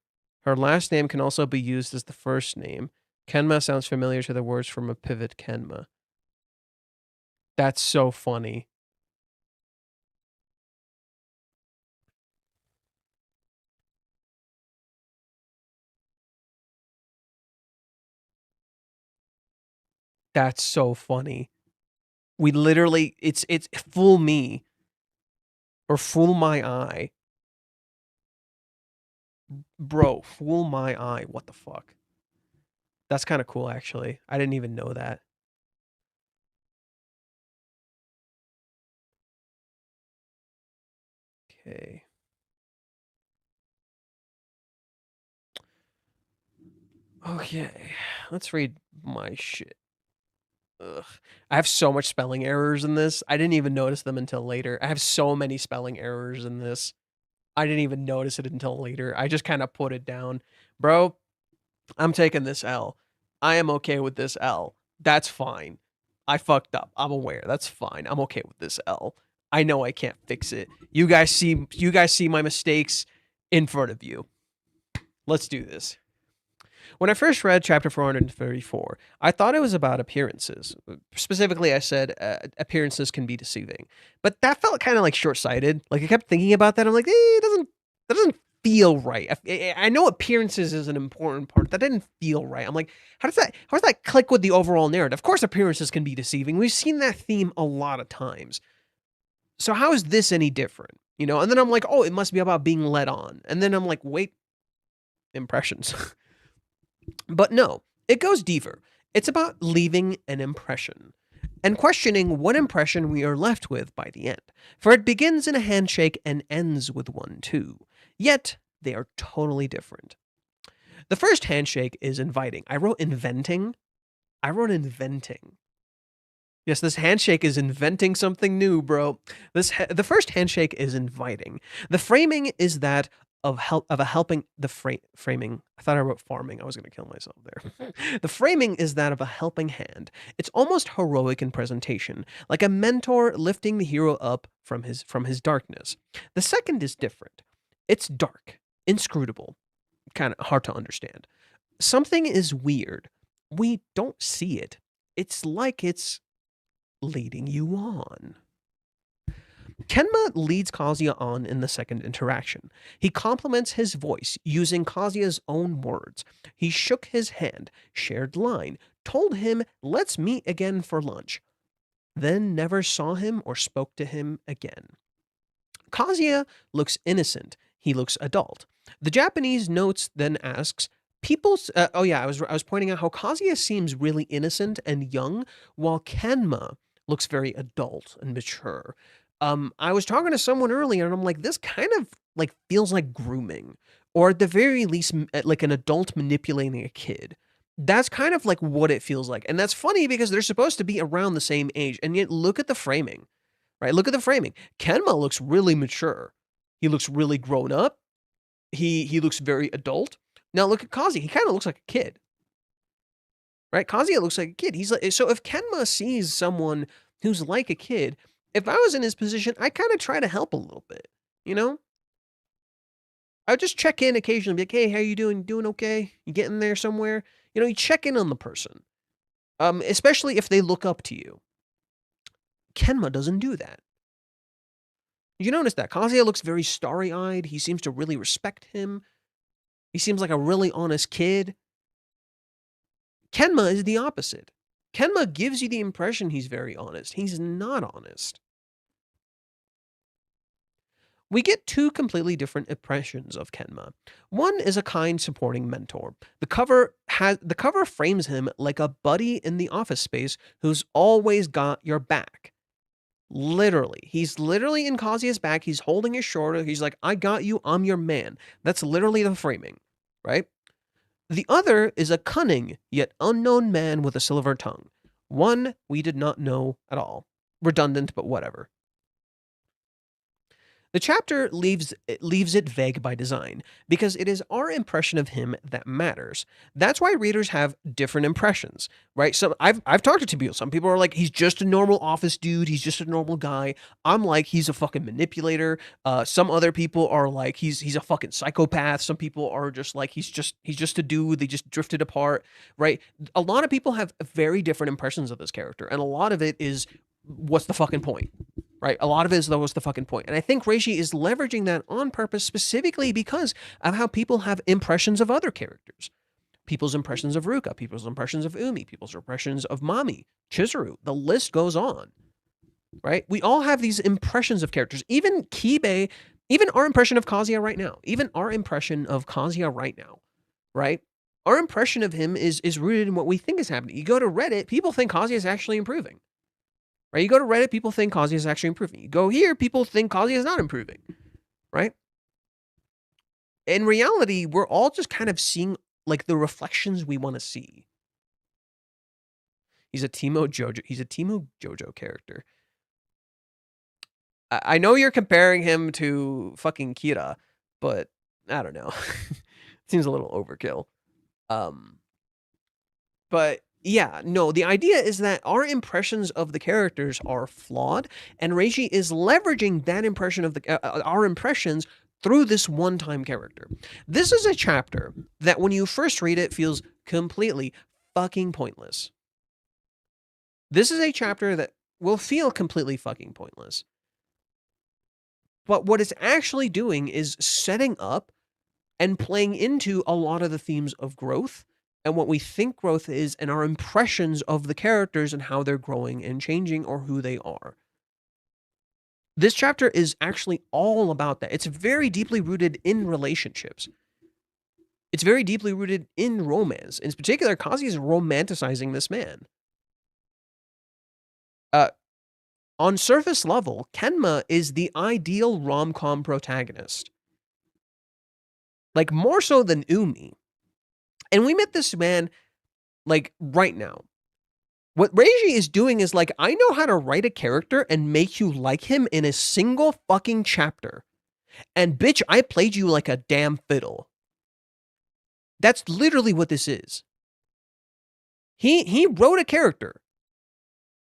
Her last name can also be used as the first name. Kenma sounds familiar to the words from a pivot Kenma. That's so funny. That's so funny. We literally, it's fool me or fool my eye. Bro, fool my eye. What the fuck? That's kind of cool, actually. I didn't even know that. Okay. Okay. Let's read my shit. Ugh. I have so much spelling errors in this. I didn't even notice them until later. I have so many spelling errors in this. I didn't even notice it until later. I just kind of put it down. Bro, I'm taking this L. I am okay with this L. That's fine. I fucked up. I'm aware. That's fine. I'm okay with this L. I know I can't fix it. You guys see my mistakes in front of you. Let's do this. When I first read chapter 434, I thought it was about appearances. Specifically, I said appearances can be deceiving. But that felt kind of like short-sighted. Like I kept thinking about that. I'm like, that doesn't feel right. I know appearances is an important part. That didn't feel right. I'm like, how does that click with the overall narrative? Of course, appearances can be deceiving. We've seen that theme a lot of times. So how is this any different? You know, and then I'm like, oh, it must be about being led on. And then I'm like, wait, impressions. But no, it goes deeper. It's about leaving an impression and questioning what impression we are left with by the end. For it begins in a handshake and ends with one too. Yet, they are totally different. The first handshake is inviting. I wrote inventing. Yes, this handshake is inventing something new, bro. The first handshake is inviting. The framing is that of helping framing. I thought I wrote farming. I was going to kill myself there. The framing is that of a helping hand. It's almost heroic in presentation, like a mentor lifting the hero up from his darkness. The second is different. It's dark, inscrutable. kind of hard to understand. Something is weird. We don't see it. It's like it's leading you on. Kenma leads Kazuya on in the second interaction. He compliments his voice using Kazuya's own words. He shook his hand, shared line, told him, "Let's meet again for lunch," then never saw him or spoke to him again. Kazuya looks innocent. He looks adult. The Japanese notes then asks, I was pointing out how Kazuya seems really innocent and young, while Kenma looks very adult and mature. I was talking to someone earlier, and I'm like, this kind of like feels like grooming, or at the very least, like an adult manipulating a kid. That's kind of like what it feels like, and that's funny because they're supposed to be around the same age, and yet look at the framing, right? Look at the framing. Kenma looks really mature. He looks really grown up. He looks very adult. Now look at Kazuya. He kind of looks like a kid, right? Kazuya looks like a kid. He's like, so if Kenma sees someone who's like a kid, if I was in his position, I kind of try to help a little bit, you know? I would just check in occasionally, be like, "Hey, how you doing? Doing okay? You getting there somewhere?" You know, you check in on the person, especially if they look up to you. Kenma doesn't do that. You notice that Kazuya looks very starry-eyed. He seems to really respect him. He seems like a really honest kid. Kenma is the opposite. Kenma gives you the impression he's very honest. He's not honest. We get two completely different impressions of Kenma. One is a kind, supporting mentor. The cover frames him like a buddy in the office space who's always got your back. Literally. He's literally in Kazuya's back. He's holding his shoulder. He's like, "I got you. I'm your man." That's literally the framing, right? The other is a cunning yet unknown man with a silver tongue. One we did not know at all. Redundant, but whatever. The chapter leaves it vague by design, because it is our impression of him that matters. That's why readers have different impressions, right? So I've talked to people. Some people are like, he's just a normal office dude. He's just a normal guy. I'm like, he's a fucking manipulator. Some other people are like, he's a fucking psychopath. Some people are just like, he's just a dude. They just drifted apart, right? A lot of people have very different impressions of this character, and a lot of it is, what's the fucking point? Right? A lot of it is, though, what's the fucking point? And I think Reishi is leveraging that on purpose, specifically because of how people have impressions of other characters. People's impressions of Ruka, people's impressions of Umi, people's impressions of Mami, Chizuru. The list goes on, right? We all have these impressions of characters. Even Kibe, even our impression of Kazuya right now, right? Our impression of him is rooted in what we think is happening. You go to Reddit, people think Kazuya is actually improving. Right? You go to Reddit, people think Kazuya is actually improving. You go here, people think Kazuya is not improving. Right? In reality, we're all just kind of seeing like the reflections we want to see. He's a Teemo Jojo character. I know you're comparing him to fucking Kira, but I don't know. Seems a little overkill. But yeah, no, the idea is that our impressions of the characters are flawed, and Reishi is leveraging that impression of our impressions through this one-time character. This is a chapter that when you first read it feels completely fucking pointless. This is a chapter that will feel completely fucking pointless. But what it's actually doing is setting up and playing into a lot of the themes of growth and what we think growth is, and our impressions of the characters and how they're growing and changing, or who they are. This chapter is actually all about that. It's very deeply rooted in relationships. It's very deeply rooted in romance. In particular, Kazuya is romanticizing this man. On surface level, Kenma is the ideal rom-com protagonist. Like, more so than Umi. And we met this man, like, right now. What Reishi is doing is, like, I know how to write a character and make you like him in a single fucking chapter. And, bitch, I played you like a damn fiddle. That's literally what this is. He wrote a character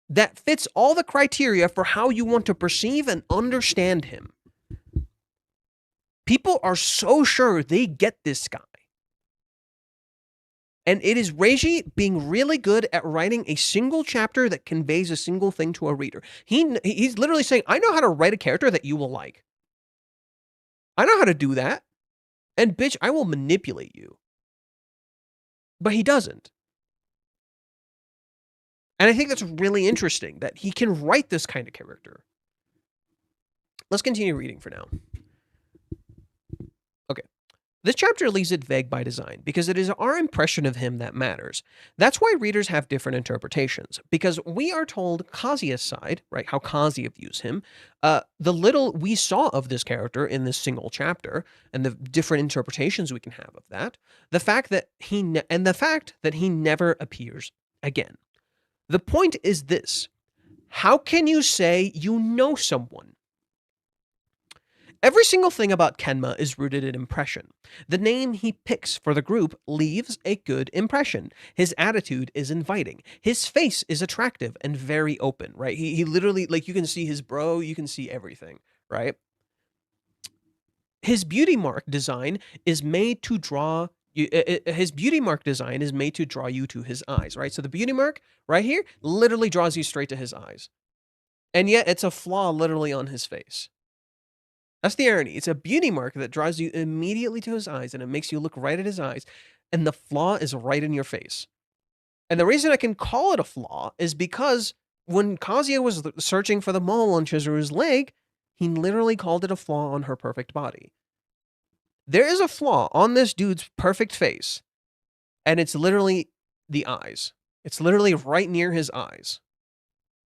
that fits all the criteria for how you want to perceive and understand him. People are so sure they get this guy. And it is Reiji being really good at writing a single chapter that conveys a single thing to a reader. He's literally saying, I know how to write a character that you will like. I know how to do that. And bitch, I will manipulate you. But he doesn't. And I think that's really interesting that he can write this kind of character. Let's continue reading for now. Okay. This chapter leaves it vague by design because it is our impression of him that matters. That's why readers have different interpretations, because we are told Kazuya's side, right, how Kazuya views him, the little we saw of this character in this single chapter, and the different interpretations we can have of that, the fact that he never appears again. The point is this: how can you say you know someone? Every single thing about Kenma is rooted in impression. The name he picks for the group leaves a good impression. His attitude is inviting. His face is attractive and very open, right? He literally, like, you can see his bro, you can see everything, right? His beauty mark design is made to draw you. His beauty mark design is made to draw you to his eyes, right? So the beauty mark right here literally draws you straight to his eyes. And yet it's a flaw literally on his face. That's the irony. It's a beauty mark that draws you immediately to his eyes, and it makes you look right at his eyes, and the flaw is right in your face. And the reason I can call it a flaw is because when Kazuya was searching for the mole on Chizuru's leg, he literally called it a flaw on her perfect body. There is a flaw on this dude's perfect face, and it's literally the eyes. It's literally right near his eyes.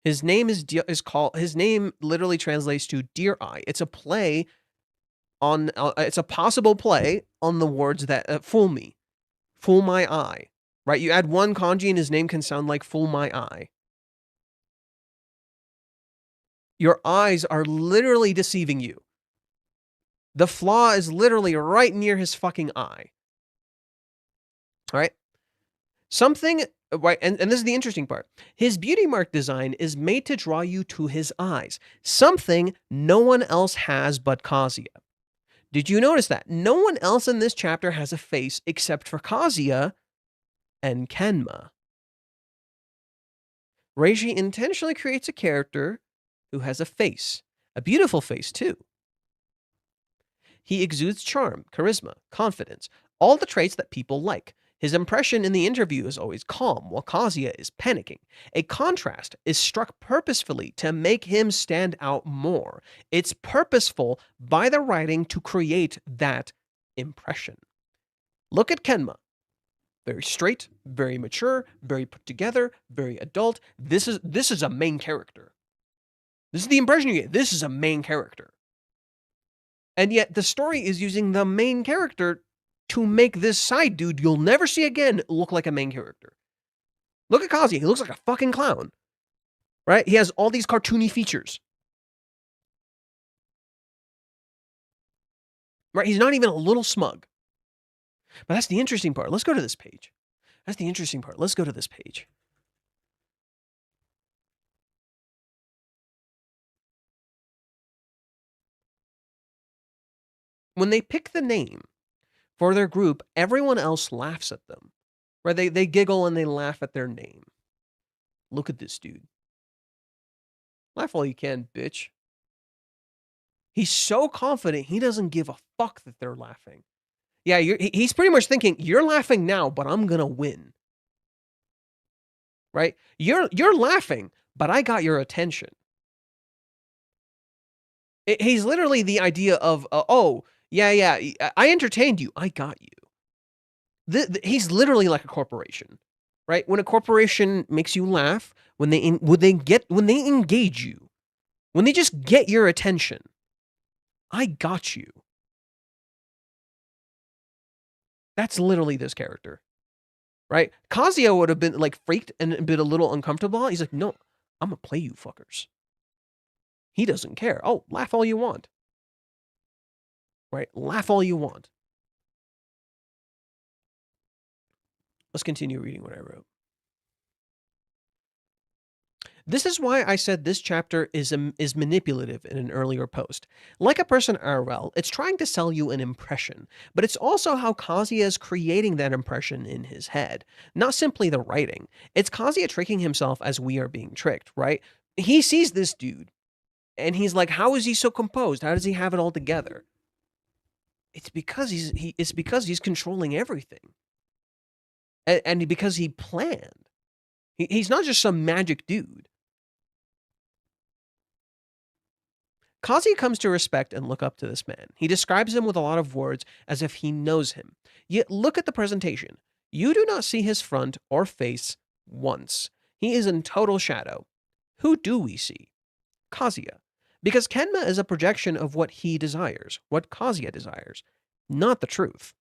His name his name literally translates to Dear Eye. It's a play on, it's a possible play on the words that fool me, fool my eye, right? You add one kanji and his name can sound like fool my eye. Your eyes are literally deceiving you. The flaw is literally right near his fucking eye. All right? Something, right, and this is the interesting part. His beauty mark design is made to draw you to his eyes, something no one else has but Kazuya. Did you notice that? No one else in this chapter has a face except for Kazuya and Kenma. Reiji intentionally creates a character who has a face, a beautiful face too. He exudes charm, charisma, confidence, all the traits that people like. His impression in the interview is always calm, while Kazuya is panicking. A contrast is struck purposefully to make him stand out more. It's purposeful by the writing to create that impression. Look at Kenma. Very straight, very mature, very put together, very adult. This is a main character. This is the impression you get. This is a main character. And yet the story is using the main character to make this side dude you'll never see again look like a main character. Look at Kazuya. He looks like a fucking clown. Right? He has all these cartoony features. Right? He's not even a little smug. But that's the interesting part. Let's go to this page. That's the interesting part. Let's go to this page. When they pick the name for their group, everyone else laughs at them. Right? They giggle and they laugh at their name. Look at this dude. Laugh all you can, bitch. He's so confident he doesn't give a fuck that they're laughing. Yeah, he's pretty much thinking, you're laughing now, but I'm gonna win. Right? You're laughing, but I got your attention. He's literally the idea of, oh, yeah, I entertained you. I got you. He's literally like a corporation, right? When a corporation makes you laugh, when they engage you, when they just get your attention, I got you. That's literally this character, right? Kazuya would have been like freaked and been a little uncomfortable. He's like, no, I'm gonna play you fuckers. He doesn't care. Oh, laugh all you want. Right? Laugh all you want. Let's continue reading what I wrote. This is why I said this chapter is manipulative in an earlier post. Like a person IRL, it's trying to sell you an impression, but it's also how Kazuya is creating that impression in his head, not simply the writing. It's Kazuya tricking himself as we are being tricked, right? He sees this dude, and he's like, how is he so composed? How does he have it all together? It's because he's controlling everything, and because he planned. He's not just some magic dude. Kazi comes to respect and look up to this man. He describes him with a lot of words as if he knows him. Yet look at the presentation. You do not see his front or face once. He is in total shadow. Who do we see? Kazuya. Because Kenma is a projection of what he desires, what Kazuya desires, not the truth.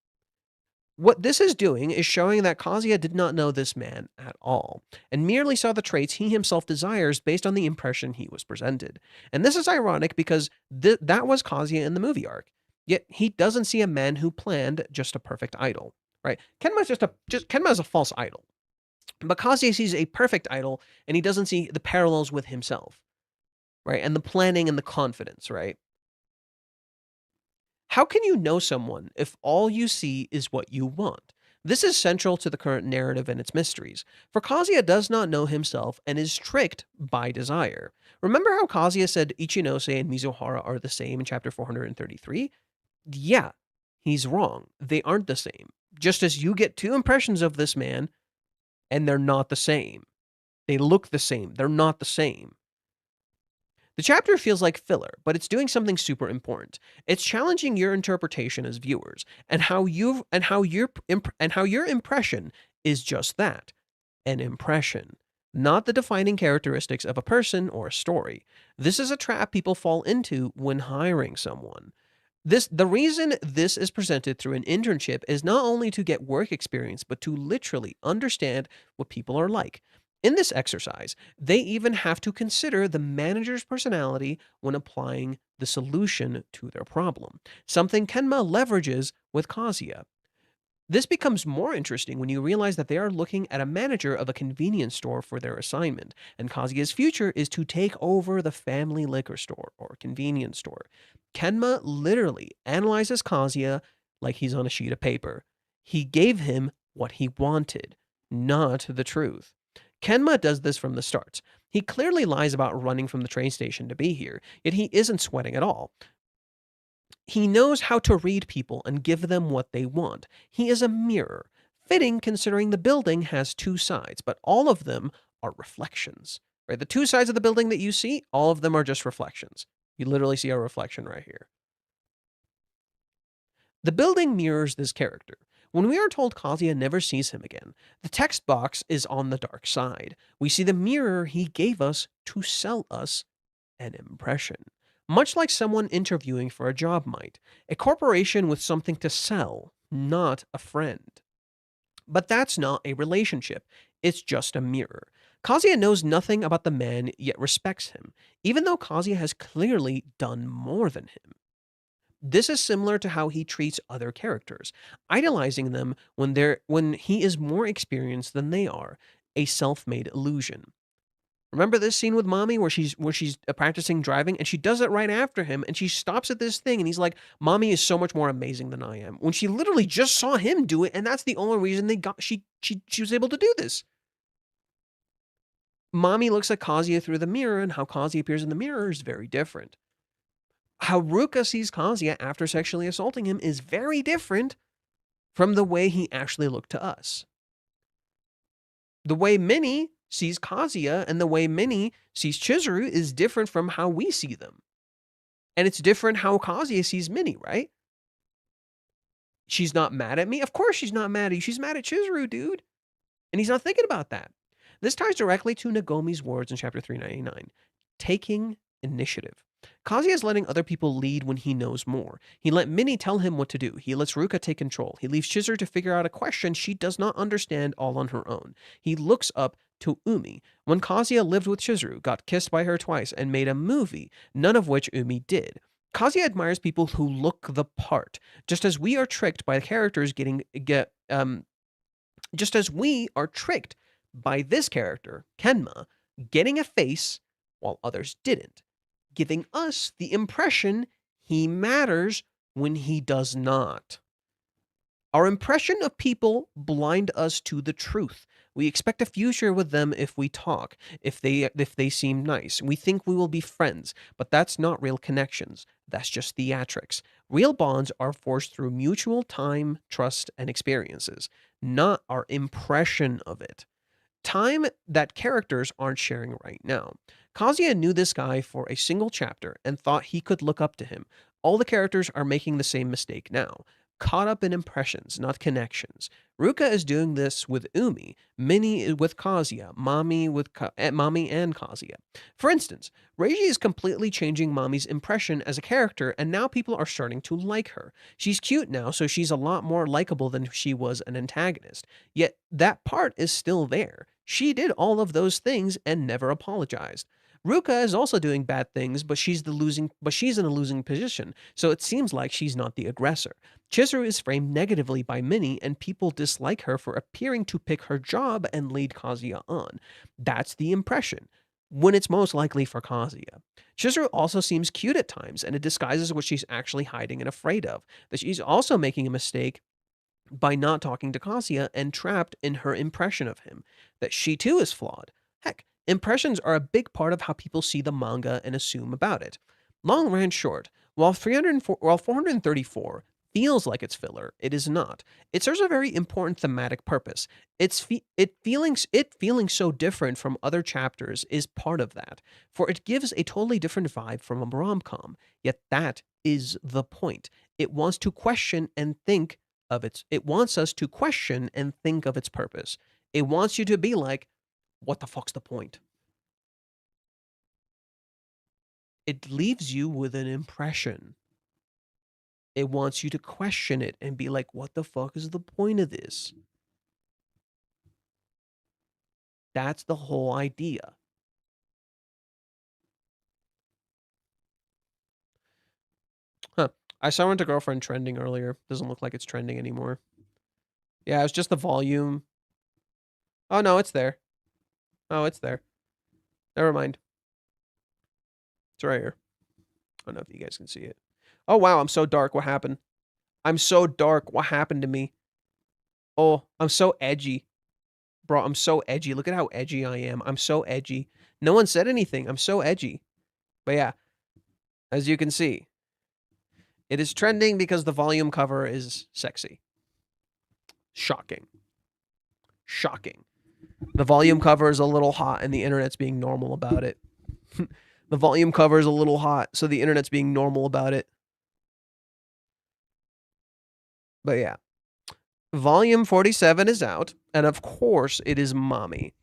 What this is doing is showing that Kazuya did not know this man at all, and merely saw the traits he himself desires based on the impression he was presented. And this is ironic because that was Kazuya in the movie arc. Yet he doesn't see a man who planned, just a perfect idol, right? Kenma is a false idol. But Kazuya sees a perfect idol, and he doesn't see the parallels with himself, right? And the planning and the confidence, right? How can you know someone if all you see is what you want? This is central to the current narrative and its mysteries, for Kazuya does not know himself and is tricked by desire. Remember how Kazuya said Ichinose and Mizuhara are the same in chapter 433? Yeah, he's wrong. They aren't the same. Just as you get two impressions of this man, and they're not the same. They look the same. They're not the same. The chapter feels like filler, but it's doing something super important. It's challenging your interpretation as viewers, and how your impression is just that, an impression, not the defining characteristics of a person or a story. This is a trap people fall into when hiring someone. The reason this is presented through an internship is not only to get work experience, but to literally understand what people are like. In this exercise, they even have to consider the manager's personality when applying the solution to their problem, something Kenma leverages with Kazuya. This becomes more interesting when you realize that they are looking at a manager of a convenience store for their assignment, and Kazuya's future is to take over the family liquor store or convenience store. Kenma literally analyzes Kazuya like he's on a sheet of paper. He gave him what he wanted, not the truth. Kenma does this from the start. He clearly lies about running from the train station to be here, yet he isn't sweating at all. He knows how to read people and give them what they want. He is a mirror, fitting considering the building has two sides, but all of them are reflections. Right? The two sides of the building that you see, all of them are just reflections. You literally see a reflection right here. The building mirrors this character. When we are told Kazuya never sees him again, the text box is on the dark side. We see the mirror he gave us to sell us an impression. Much like someone interviewing for a job might. A corporation with something to sell, not a friend. But that's not a relationship. It's just a mirror. Kazuya knows nothing about the man, yet respects him, even though Kazuya has clearly done more than him. This is similar to how he treats other characters, idolizing them when he is more experienced than they are, a self-made illusion. Remember this scene with Mommy where she's practicing driving and she does it right after him and she stops at this thing and he's like, Mommy is so much more amazing than I am. When she literally just saw him do it and that's the only reason she was able to do this. Mommy looks at Kazuya through the mirror and how Kazuya appears in the mirror is very different. How Ruka sees Kazuya after sexually assaulting him is very different from the way he actually looked to us. The way Minnie sees Kazuya and the way Minnie sees Chizuru is different from how we see them. And it's different how Kazuya sees Minnie, right? She's not mad at me. Of course she's not mad at you. She's mad at Chizuru, dude. And he's not thinking about that. This ties directly to Nagomi's words in chapter 399. Taking initiative. Kazuya is letting other people lead when he knows more. He let Minnie tell him what to do. He lets Ruka take control. He leaves Chizuru to figure out a question she does not understand all on her own. He looks up to Umi. When Kazuya lived with Chizuru, got kissed by her twice, and made a movie, none of which Umi did. Kazuya admires people who look the part, just as we are tricked by characters just as we are tricked by this character, Kenma, getting a face while others didn't, giving us the impression he matters when he does not. Our impression of people blind us to the truth. We expect a future with them if we talk, if they seem nice. We think we will be friends, but that's not real connections. That's just theatrics. Real bonds are forged through mutual time, trust, and experiences, not our impression of it. Time that characters aren't sharing right now. Kazuya knew this guy for a single chapter and thought he could look up to him. All the characters are making the same mistake now. Caught up in impressions, not connections. Ruka is doing this with Umi, Minnie with Kazuya, Mami and Kazuya. For instance, Reiji is completely changing Mami's impression as a character, and now people are starting to like her. She's cute now, so she's a lot more likable than she was an antagonist. Yet that part is still there. She did all of those things and never apologized. Ruka is also doing bad things, but she's in a losing position, so it seems like she's not the aggressor. Chizuru is framed negatively by Minnie, and people dislike her for appearing to pick her job and lead Kazuya on. That's the impression, when it's most likely for Kazuya. Chizuru also seems cute at times, and it disguises what she's actually hiding and afraid of. That she's also making a mistake by not talking to Kazuya and trapped in her impression of him. That she too is flawed. Heck, impressions are a big part of how people see the manga and assume about it. Long ran short, while 434 feels like it's filler, it is not. It serves a very important thematic purpose. It feeling so different from other chapters is part of that, for it gives a totally different vibe from a rom-com. Yet that is the point. It wants to question and think of its. It wants us to question and think of its purpose. It wants you to be like, what the fuck's the point? It leaves you with an impression. It wants you to question it and be like, what the fuck is the point of this? That's the whole idea. Huh. I saw Rent a Girlfriend trending earlier. Doesn't look like it's trending anymore. Yeah, it's just the volume. Oh, no, it's there. Oh, it's there. Never mind. It's right here. I don't know if you guys can see it. Oh, wow, I'm so dark. What happened? I'm so dark. What happened to me? Oh, I'm so edgy. Bro, I'm so edgy. Look at how edgy I am. I'm so edgy. No one said anything. I'm so edgy. But yeah, as you can see, it is trending because the volume cover is sexy. Shocking. Shocking. The volume cover is a little hot and the internet's being normal about it. The volume cover is a little hot, so the internet's being normal about it. But yeah. Volume 47 is out, and of course it is Mommy.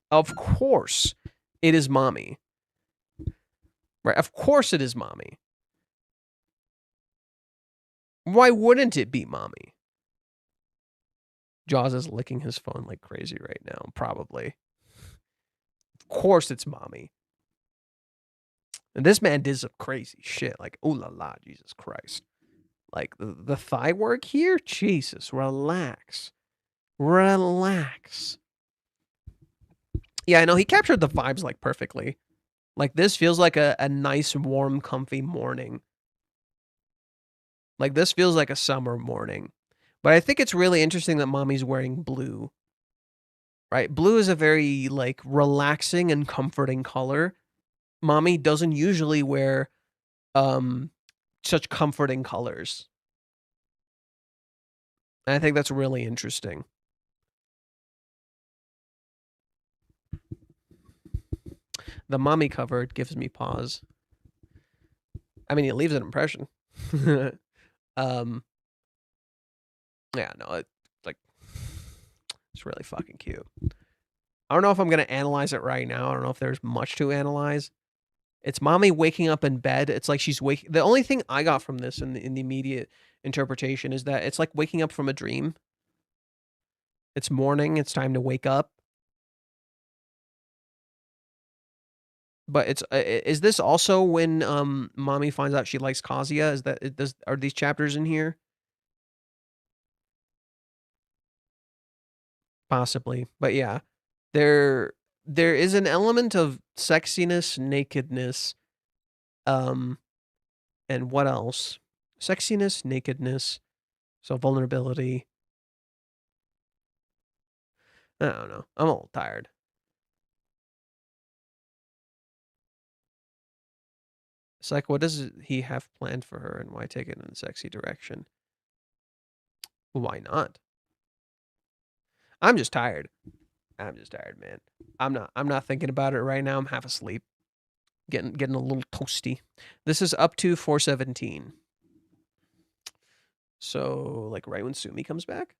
Of course it is Mommy. Right? Of course it is Mommy. Why wouldn't it be Mommy? Jaws is licking his phone like crazy right now, probably. Of course it's Mommy. And this man did some crazy shit. Like, ooh la la, Jesus Christ. Like, the thigh work here? Jesus, relax. Relax. Yeah, I know, he captured the vibes, like, perfectly. Like, this feels like a nice, warm, comfy morning. Like, this feels like a summer morning. But I think it's really interesting that Mommy's wearing blue. Right? Blue is a very, like, relaxing and comforting color. Mommy doesn't usually wear such comforting colors. And I think that's really interesting. The Mommy cover gives me pause. I mean, it leaves an impression. Yeah, no, it's really fucking cute. I don't know if I'm gonna analyze it right now. I don't know if there's much to analyze. It's Mommy waking up in bed. It's like she's waking. The only thing I got from this in the immediate interpretation is that it's like waking up from a dream. It's morning. It's time to wake up. But it's is this also when Mommy finds out she likes Kazuya? Is that are these chapters in here? Possibly, but yeah, they're there is an element of sexiness, nakedness, and what else? Sexiness, nakedness, so vulnerability. I don't know. I'm a little tired. It's like, what does he have planned for her, and why take it in a sexy direction? Why not? I'm just tired. I'm just tired, man. I'm not thinking about it right now. I'm half asleep. Getting a little toasty. This is up to 417. So, like, right when Sumi comes back?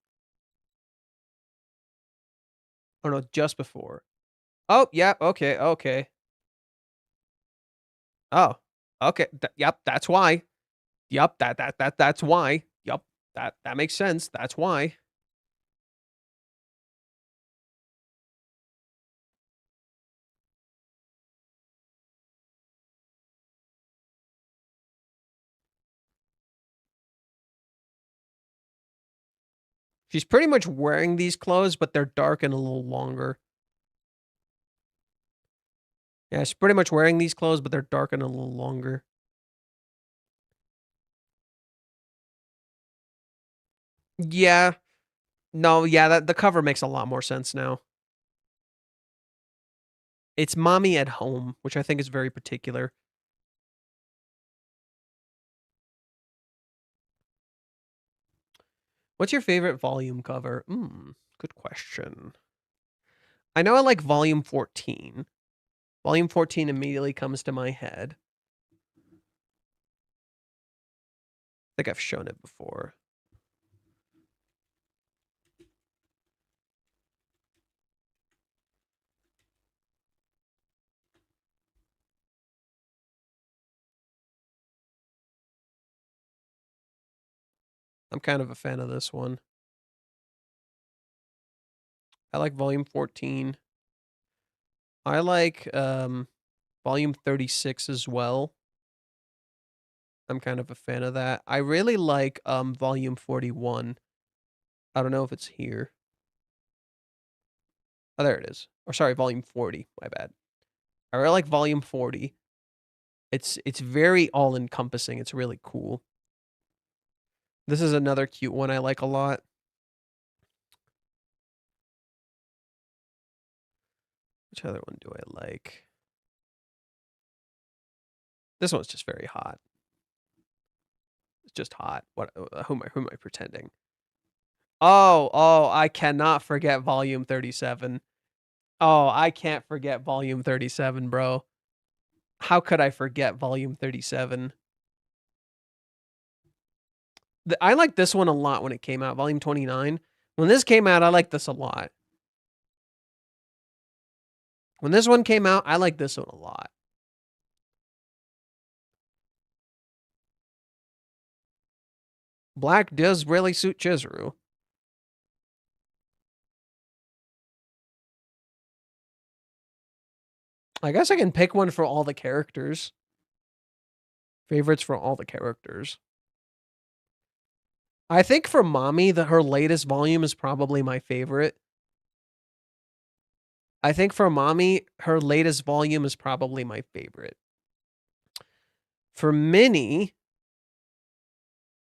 Oh, no, just before. Oh, yeah, okay, okay. Oh, okay. Yep, that's why. Yep, that's why. Yep, that makes sense. That's why. She's pretty much wearing these clothes, but they're dark and a little longer. Yeah, she's pretty much wearing these clothes, but they're dark and a little longer. Yeah. No, yeah, the cover makes a lot more sense now. It's Mommy at Home, which I think is very particular. What's your favorite volume cover? Good question. I know I like volume 14. Volume 14 immediately comes to my head. I think I've shown it before. I'm kind of a fan of this one. I like volume 14. I like volume 36 as well. I'm kind of a fan of that. I really like volume 41. I don't know if it's here. Oh, there it is. Or sorry, volume 40. My bad. I really like volume 40. It's very all-encompassing. It's really cool. This is another cute one I like a lot. Which other one do I like? This one's just very hot. It's just hot. What? Who am I pretending? Oh, I cannot forget volume 37. Oh, I can't forget volume 37, bro. How could I forget volume 37? I liked this one a lot when it came out, volume 29. When this came out, I liked this a lot. When this one came out, I liked this one a lot. Black does really suit Chizuru. I guess I can pick one for all the characters. Favorites for all the characters. I think for Mommy, her latest volume is probably my favorite. I think for Mommy, her latest volume is probably my favorite. For Minnie,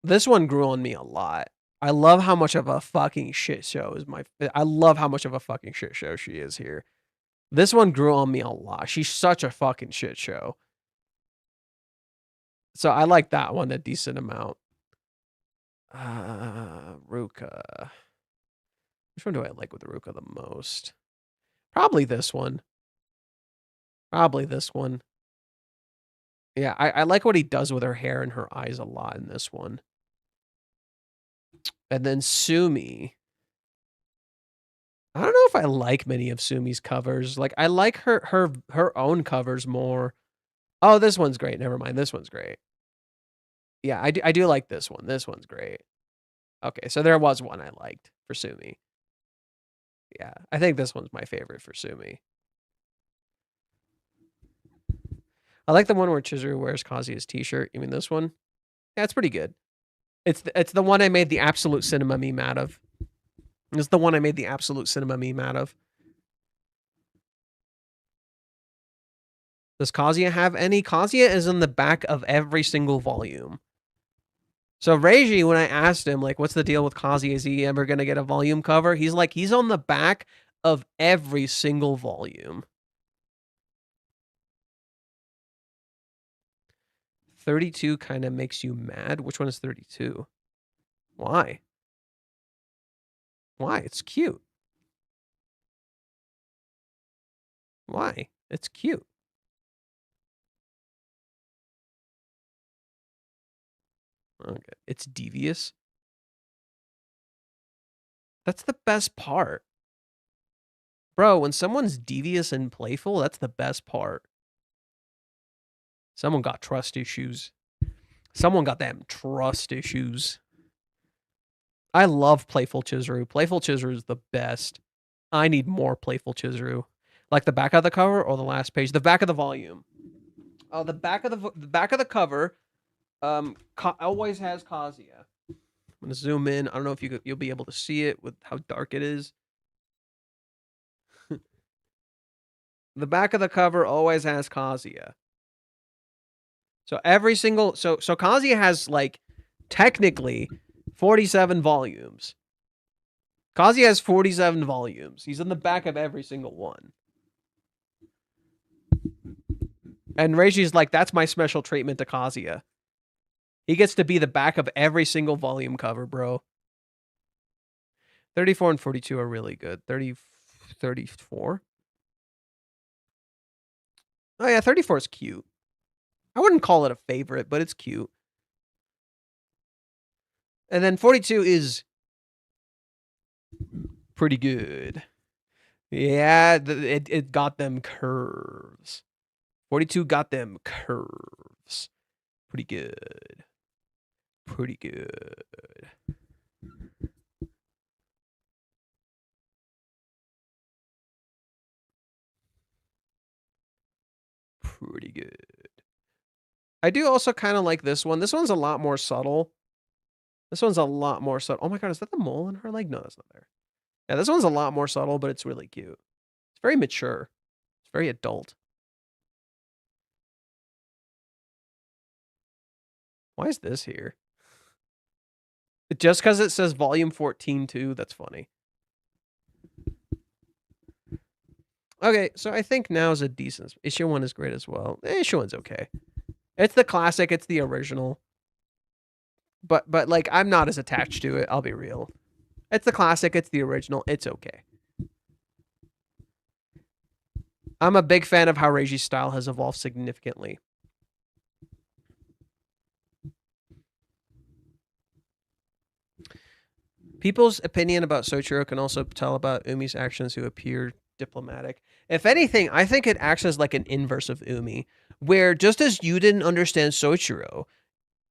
this one grew on me a lot. I love how much of a fucking shit show is I love how much of a fucking shit show she is here. This one grew on me a lot. She's such a fucking shit show. So I like that one a decent amount. Ruka. Which one do I like with Ruka the most? Probably this one. Probably this one. Yeah, I like what he does with her hair and her eyes a lot in this one. And then Sumi. I don't know if I like many of Sumi's covers. Like, I like her own covers more. Oh, this one's great. Never mind. This one's great. Yeah, I do like this one. This one's great. Okay, so there was one I liked for Sumi. Yeah, I think this one's my favorite for Sumi. I like the one where Chizuru wears Kazuya's t-shirt. You mean this one? Yeah, it's pretty good. It's the one I made the absolute cinema meme out of. It's the one I made the absolute cinema meme out of. Does Kazuya have any? Kazuya is in the back of every single volume. So Reiji, when I asked him, like, what's the deal with Kazuya? Is he ever going to get a volume cover? He's like, he's on the back of every single volume. 32 kind of makes you mad. Which one is 32? Why? Why? It's cute. Why? It's cute. Okay. It's devious. That's the best part. Bro, when someone's devious and playful, that's the best part. Someone got trust issues. Someone got them trust issues. I love playful Chizuru. Playful Chizuru is the best. I need more playful Chizuru. Like the back of the cover or the last page? The back of the volume. Oh, the back of the cover always has Kazuya. I'm gonna zoom in. I don't know if you'll be able to see it with how dark it is. The back of the cover always has Kazuya. So every single so Kazuya has like technically 47 volumes. Kazuya has 47 volumes. He's in the back of every single one. And Reiji's like, that's my special treatment to Kazuya. He gets to be the back of every single volume cover, bro. 34 and 42 are really good. 34? Oh yeah, 34 is cute. I wouldn't call it a favorite, but it's cute. And then 42 is pretty good. Yeah, it got them curves. 42 got them curves. Pretty good. Pretty good. Pretty good. I do also kind of like this one. This one's a lot more subtle. This one's a lot more subtle. Oh my god, is that the mole in her leg? No, that's not there. Yeah, this one's a lot more subtle, but it's really cute. It's very mature. It's very adult. Why is this here? Just because it says volume 14 too, that's funny. Okay, so I think now is a decent. Issue 1 is great as well. Issue 1's okay. It's the classic, it's the original. But like, I'm not as attached to it, I'll be real. It's the classic, it's the original, it's okay. I'm a big fan of how Reiji's style has evolved significantly. People's opinion about Soichiro can also tell about Umi's actions who appear diplomatic. If anything, I think it acts as like an inverse of Umi, where just as you didn't understand Soichiro,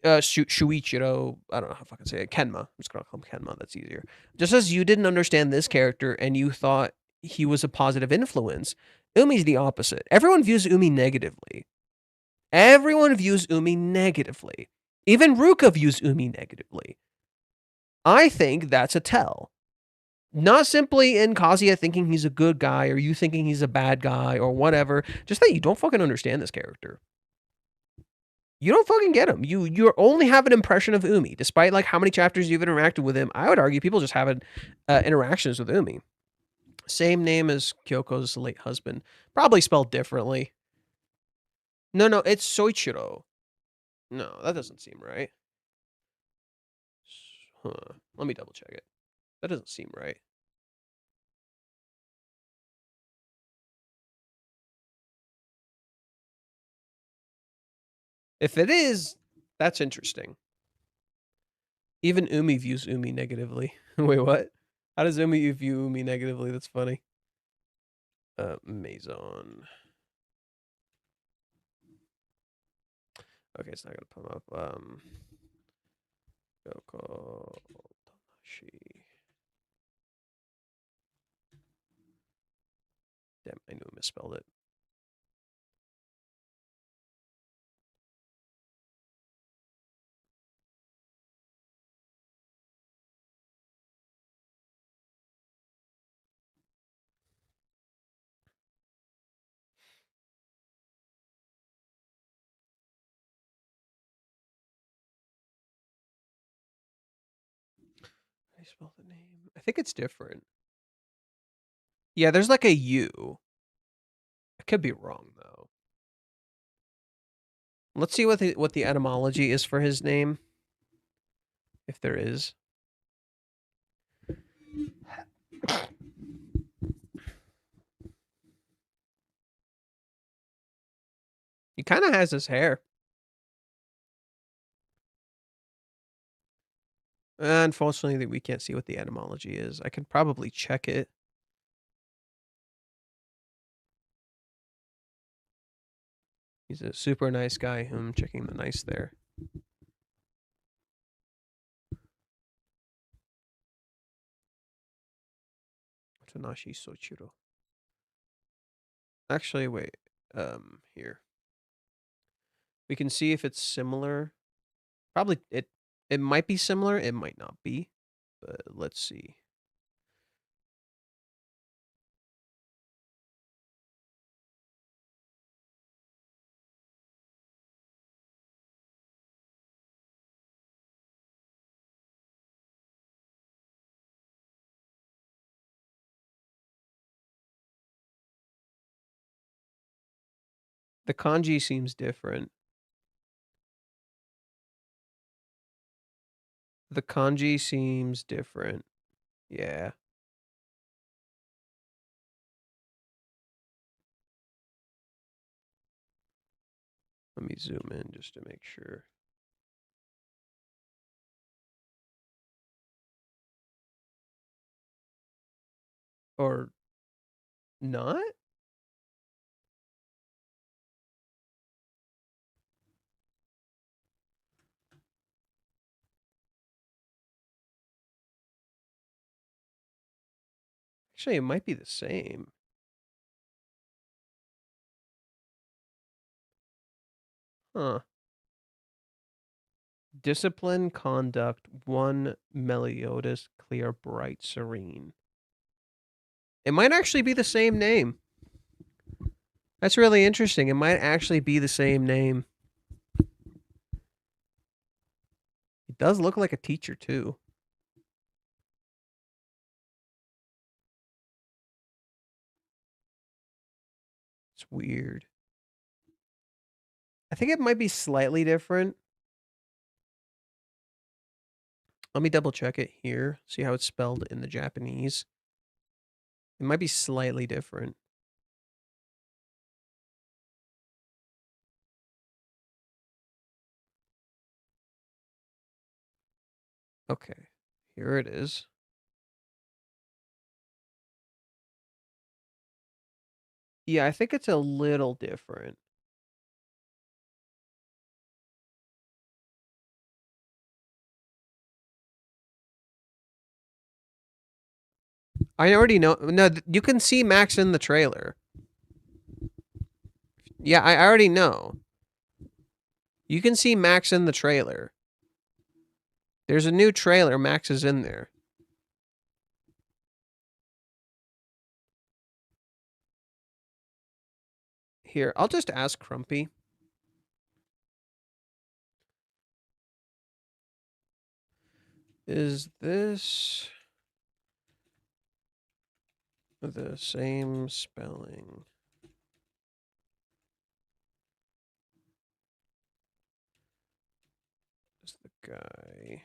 Shuichiro, I don't know how to fucking say it, Kenma. I'm just gonna call him Kenma, that's easier. Just as you didn't understand this character and you thought he was a positive influence, Umi's the opposite. Everyone views Umi negatively. Everyone views Umi negatively. Even Ruka views Umi negatively. I think that's a tell. Not simply in Kazuya thinking he's a good guy or you thinking he's a bad guy or whatever, just that you don't fucking understand this character. You don't fucking get him. You only have an impression of Umi, despite like how many chapters you've interacted with him. I would argue people just have interactions with Umi. Same name as Kyoko's late husband, probably spelled differently. No, it's Soichiro. No, that doesn't seem right. Huh. Let me double check it. That doesn't seem right. If it is, that's interesting. Even Umi views Umi negatively. Wait, what? How does Umi view Umi negatively? That's funny. Maison. Okay, it's not gonna come up. Yoko Tanashi. Damn, I knew I misspelled it. I spell the name? I think it's different. Yeah, there's like a U. I could be wrong though. Let's see what the etymology is for his name, if there is. He kind of has his hair. Unfortunately, we can't see what the etymology is. I can probably check it. He's a super nice guy. I'm checking the nice there. Tanashi Soichiro. Actually, wait. Here. We can see if it's similar. Probably it might be similar. It might not be. But let's see. The kanji seems different. The kanji seems different. Yeah. Let me zoom in just to make sure. Or not? Actually, it might be the same. Huh. Discipline, conduct, one Meliodas, clear, bright, serene. It might actually be the same name. That's really interesting. It might actually be the same name. It does look like a teacher, too. It's weird. I think it might be slightly different. Let me double check it here. See how it's spelled in the Japanese. It might be slightly different. Okay, here it is. Yeah, I think it's a little different. I already know. No, you can see Max in the trailer. Yeah, I already know. You can see Max in the trailer. There's a new trailer. Max is in there. Here, I'll just ask Crumpy. Is this the same spelling? As the guy.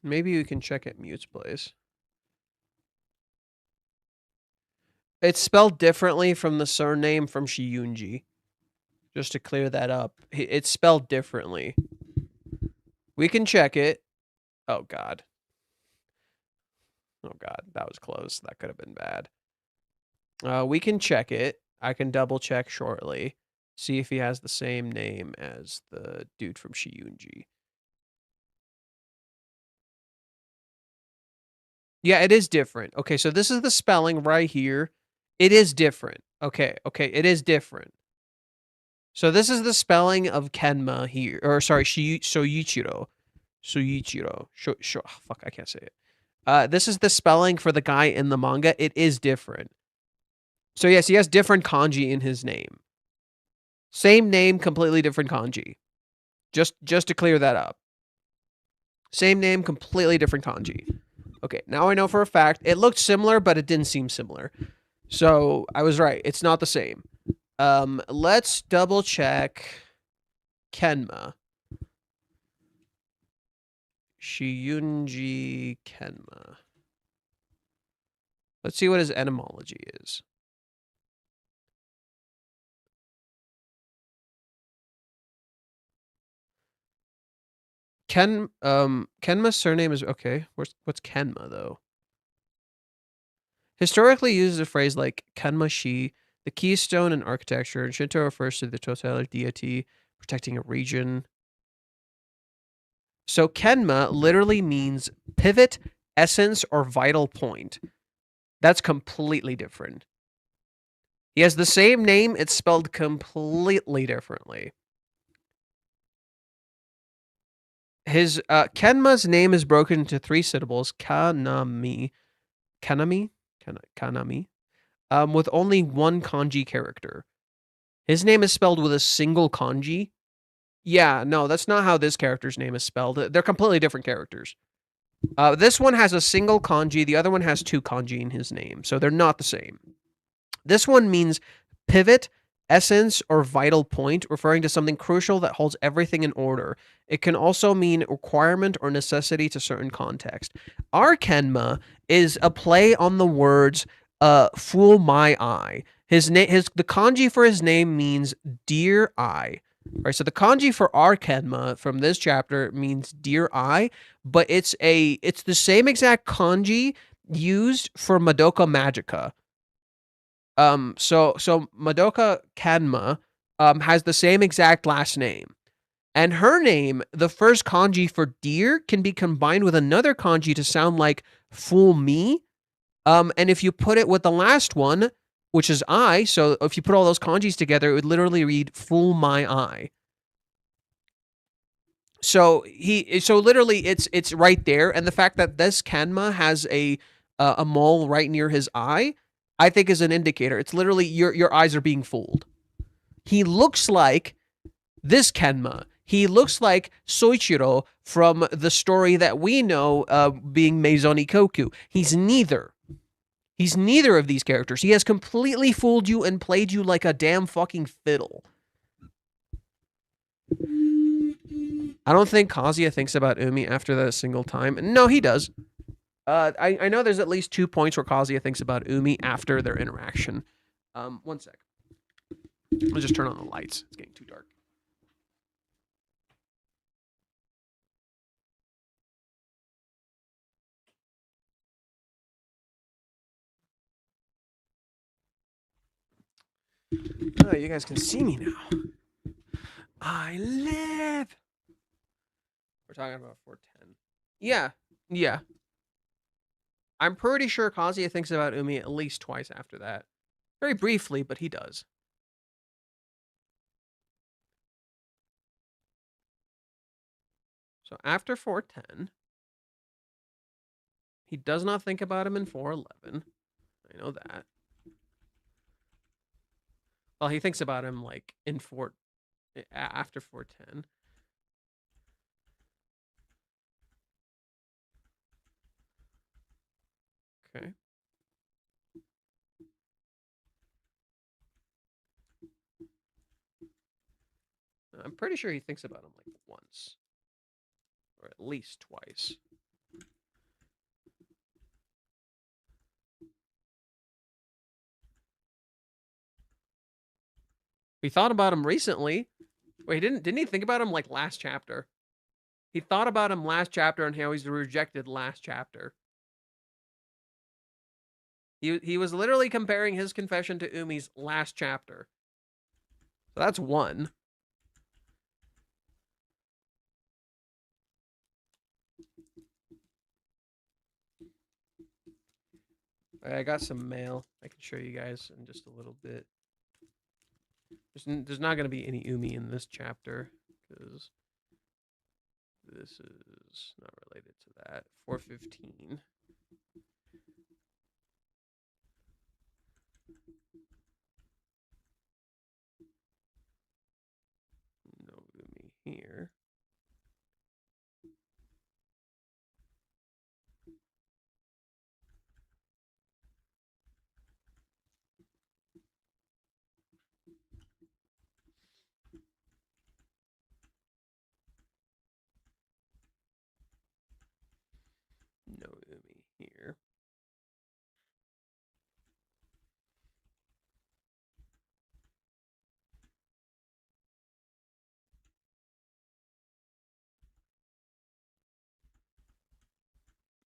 Maybe we can check at Mute's place. It's spelled differently from the surname from Shiyunji. Just to clear that up. It's spelled differently. We can check it. Oh, God. Oh, God. That was close. That could have been bad. We can check it. I can double check shortly. See if he has the same name as the dude from Shiyunji. Yeah, it is different. Okay, so this is the spelling right here. It is different. Okay, it is different. So this is the spelling of Kenma here, or sorry, Soichiro. Fuck, I can't say it. This is the spelling for the guy in the manga. It is different. So yes, he has different kanji in his name. Same name, completely different kanji. Just to clear that up. Same name, completely different kanji. Okay, now I know for a fact. It looked similar, but it didn't seem similar. So I was right. It's not the same. Let's double check Kenma. Shiyunji Kenma. Let's see what his etymology is. Kenma's surname is okay. What's Kenma though? Historically used a phrase like Kenma-shi, the keystone in architecture, and Shinto refers to the tutelar deity protecting a region. So Kenma literally means pivot, essence, or vital point. That's completely different. He has the same name, it's spelled completely differently. His Kenma's name is broken into 3 syllables, kanami, with only 1 kanji character. His name is spelled with a single kanji. Yeah, no, that's not how this character's name is spelled. They're completely different characters. This one has a single kanji, the other one has 2 kanji in his name, so they're not the same. This one means pivot, essence, or vital point, referring to something crucial that holds everything in order. It can also mean requirement or necessity to certain context. Our Kenma is a play on the words fool my eye. The kanji for his name means dear eye. Right, so the kanji for our Kenma from this chapter means dear eye, but it's the same exact kanji used for Madoka Magica. So Madoka Kenma has the same exact last name. And her name, the first kanji for deer, can be combined with another kanji to sound like fool me. And if you put it with the last one, which is I, so if you put all those kanjis together, it would literally read fool my eye. So literally it's right there, and the fact that this Kenma has a mole right near his eye, I think is an indicator. It's literally your eyes are being fooled. He looks like this Kenma. He looks like Soichiro from the story that we know being Maison Ikoku. He's neither. He's neither of these characters. He has completely fooled you and played you like a damn fucking fiddle. I don't think Kazuya thinks about Umi after that a single time. No, he does. I know there's at least 2 points where Kazuya thinks about Umi after their interaction. 1 sec. I'll just turn on the lights. It's getting too dark. Oh, you guys can see me now. I live. We're talking about 410. Yeah. I'm pretty sure Kazuya thinks about Umi at least twice after that. Very briefly, but he does. So after 410, he does not think about him in 411. I know that. Well, he thinks about him like in after 410. Okay. I'm pretty sure he thinks about him like once. Or at least twice. He thought about him recently. Wait, didn't he think about him like last chapter? He thought about him last chapter and how he's rejected last chapter. He was literally comparing his confession to Umi's last chapter. So that's one. I got some mail. I can show you guys in just a little bit. There's not going to be any Umi in this chapter because this is not related to that. 415. No Umi here. No Umi here.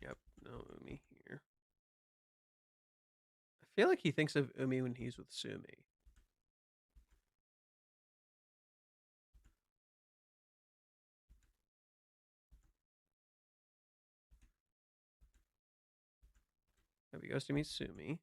Yep, no Umi here. I feel like he thinks of Umi when he's with Sumi. If he goes to meet Sumi.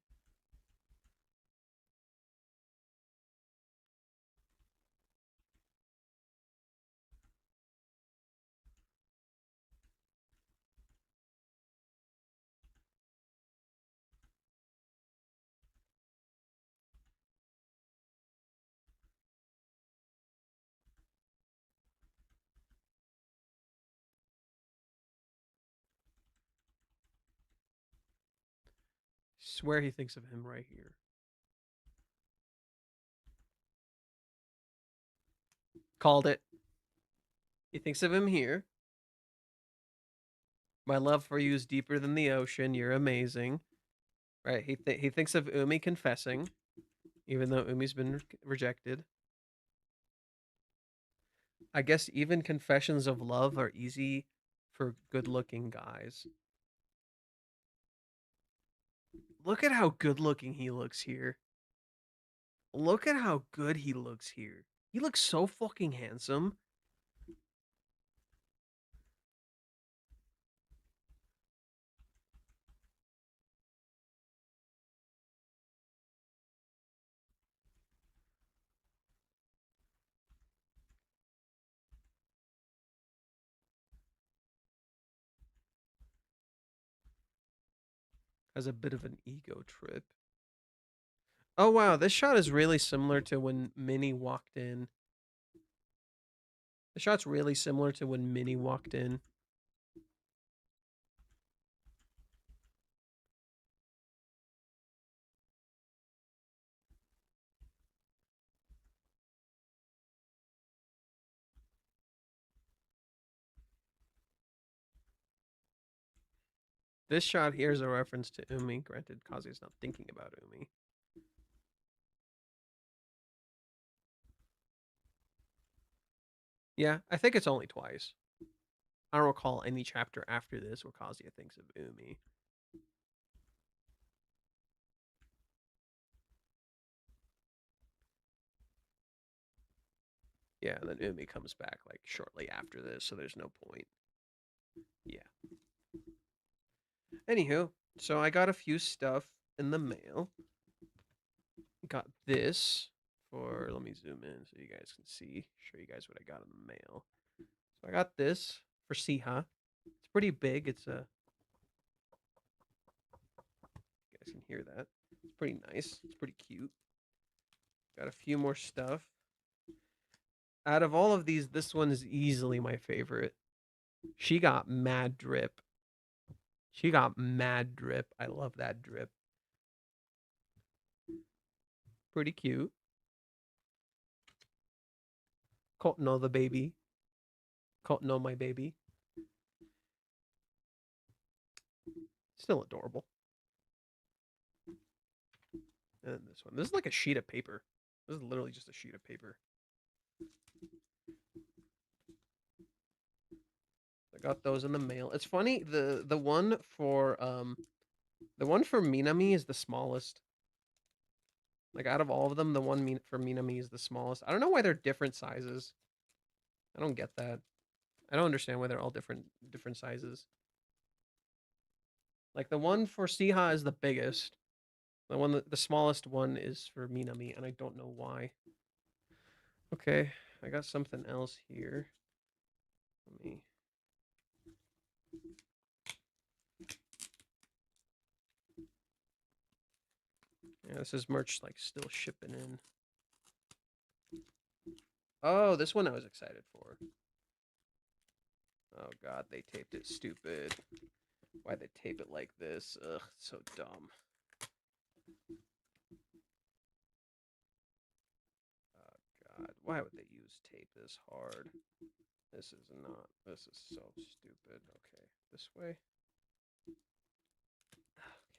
Swear he thinks of him right here. Called it. He thinks of him here. My love for you is deeper than the ocean. You're amazing. Right? He thinks of Umi confessing, even though Umi's been rejected. I guess even confessions of love are easy for good-looking guys. Look at how good-looking he looks here. Look at how good he looks here. He looks so fucking handsome. Has a bit of an ego trip. Oh wow, this shot is really similar to when Minnie walked in. The shot's really similar to when Minnie walked in. This shot here is a reference to Umi. Granted, Kazuya's not thinking about Umi. Yeah, I think it's only twice. I don't recall any chapter after this where Kazuya thinks of Umi. Yeah, and then Umi comes back like shortly after this, so there's no point. Yeah. Anywho, so I got a few stuff in the mail. Got this for, let me zoom in so you guys can see, show you guys what I got in the mail. So I got this for Siha. It's pretty big. It's a, you guys can hear that. It's pretty nice. It's pretty cute. Got a few more stuff. Out of all of these, this one is easily my favorite. She got mad drip. She got mad drip. I love that drip. Pretty cute. Kono the baby. Kono my baby. Still adorable. And this one. This is like a sheet of paper. This is literally just a sheet of paper. I got those in the mail. It's funny, the one for Minami is the smallest. Like, out of all of them, the one for Minami is the smallest. I don't know why they're different sizes. I don't get that. I don't understand why they're all different sizes. Like, the one for Siha is the biggest. The smallest one is for Minami, and I don't know why. Okay, I got something else here. Let me... Yeah, this is merch, like, still shipping in. Oh, this one I was excited for. Oh, God, they taped it stupid. Why'd they tape it like this? Ugh, so dumb. Oh, God, why would they use tape this hard? This is so stupid. Okay, this way.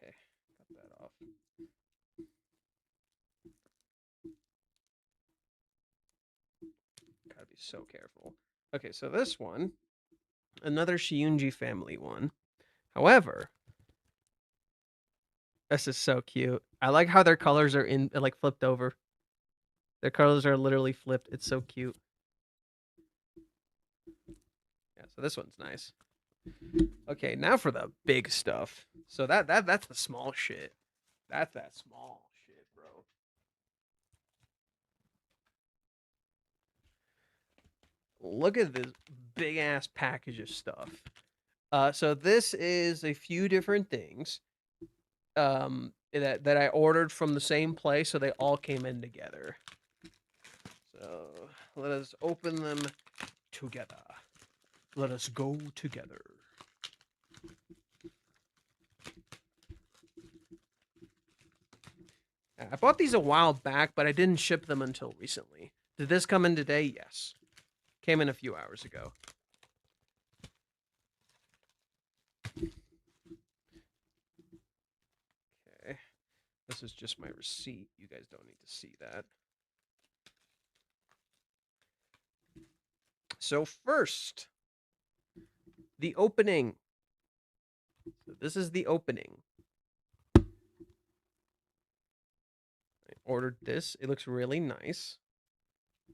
Okay, got that off. Gotta be so careful. Okay, so this one, another Shiunji family one. However, this is so cute. I like how their colors are like flipped over. Their colors are literally flipped. It's so cute. Yeah, so this one's nice. Okay, now for the big stuff. So that's the small shit. That's that small shit, bro. Look at this big ass package of stuff. So this is a few different things that I ordered from the same place, so they all came in together. So let us open them together. Let us go together. I bought these a while back, but I didn't ship them until recently. Did this come in today? Yes. Came in a few hours ago. Okay. This is just my receipt. You guys don't need to see that. So first, the opening. So this is the opening. I ordered this. It looks really nice.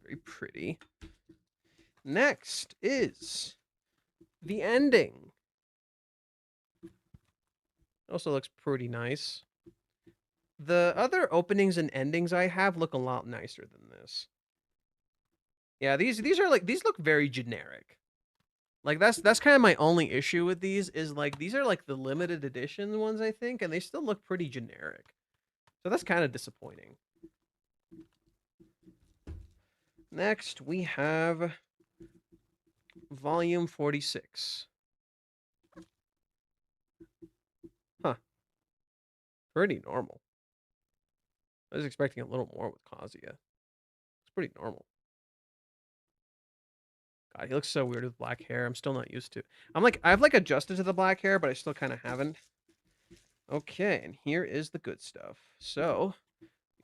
Very pretty. Next is the ending. Also looks pretty nice. The other openings and endings I have look a lot nicer than this. Yeah, these look very generic. Like that's kind of my only issue with these is like these are like the limited edition ones I think, and they still look pretty generic. So that's kind of disappointing. Next we have volume 46. Huh. Pretty normal. I was expecting a little more with Kazuya. It's pretty normal. God, he looks so weird with black hair. I'm still not used to. I've like adjusted to the black hair, but I still kind of haven't. Okay, and here is the good stuff. So,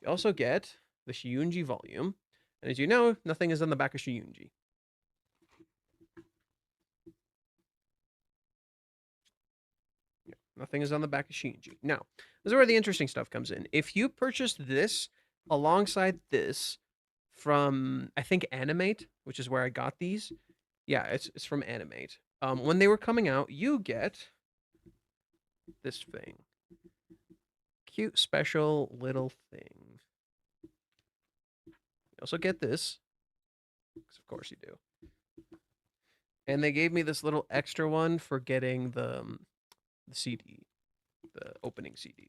we also get the Shiunji volume. And as you know, nothing is on the back of Shiunji. Yeah, nothing is on the back of Shiunji. Now, this is where the interesting stuff comes in. If you purchased this alongside this from, I think, Animate, which is where I got these. Yeah, it's from Animate. When they were coming out, you get this thing. Cute, special little thing. You also get this, because of course you do. And they gave me this little extra one for getting the CD, the opening CD.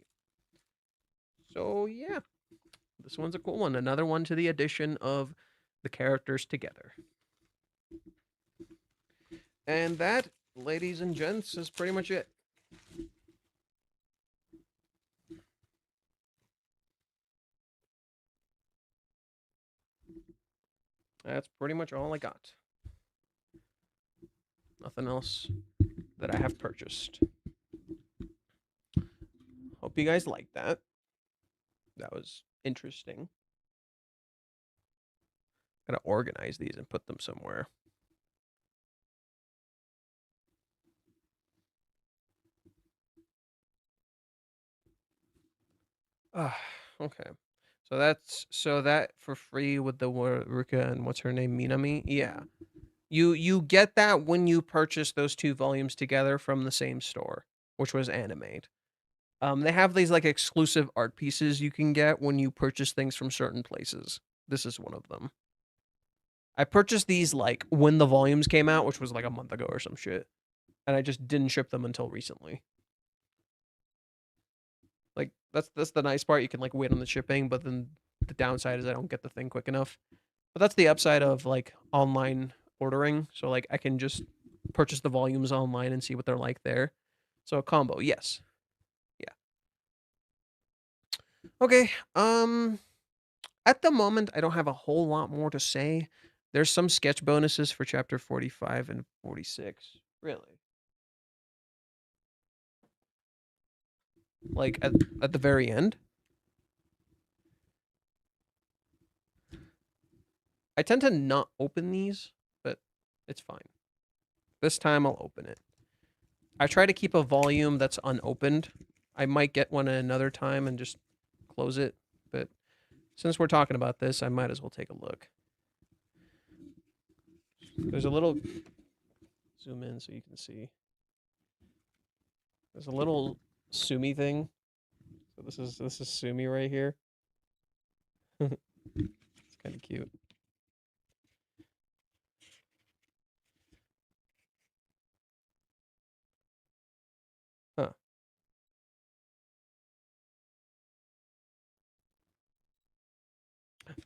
So yeah, this one's a cool one. Another one to the addition of the characters together. And that, ladies and gents, is pretty much it. That's pretty much all I got. Nothing else that I have purchased. Hope you guys liked that. That was interesting. Gotta organize these and put them somewhere. Okay. So that for free with the Ruka and what's her name, Minami. Yeah, you get that when you purchase those two volumes together from the same store, which was Animate. They have these like exclusive art pieces you can get when you purchase things from certain places. This is one of them. I purchased these like when the volumes came out, which was like a month ago or some shit, and I just didn't ship them until recently. Like that's the nice part. You can like wait on the shipping, but then the downside is I don't get the thing quick enough. But that's the upside of like online ordering. So like I can just purchase the volumes online and see what they're like there. So a combo, yes. Yeah. Okay. At the moment I don't have a whole lot more to say. There's some sketch bonuses for chapter 45 and 46. Really? Like at the very end? I tend to not open these, but it's fine. This time I'll open it. I try to keep a volume that's unopened. I might get one another time and just close it, but since we're talking about this, I might as well take a look. There's a little zoom in so you can see. There's a little Sumi thing. So this is Sumi right here. It's kind of cute. Huh.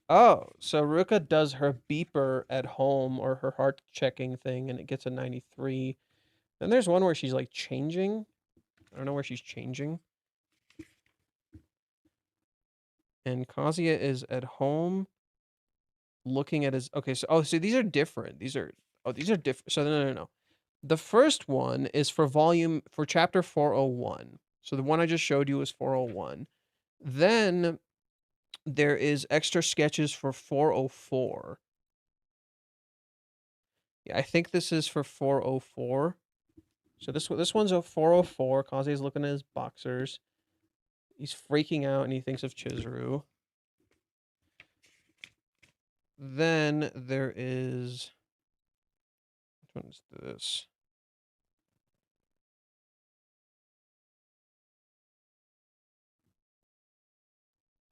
Oh, so Ruka does her beeper at home or her heart checking thing and it gets a 93. Then there's one where she's like changing. I don't know where she's changing. And Kazuya is at home looking at his okay, so these are different. These are different. So no. The first one is for chapter 401. So the one I just showed you is 401. Then there is extra sketches for 404. Yeah, I think this is for 404. So this one's a 404. Kazuya's looking at his boxers. He's freaking out and he thinks of Chizuru. Then there is which one is this?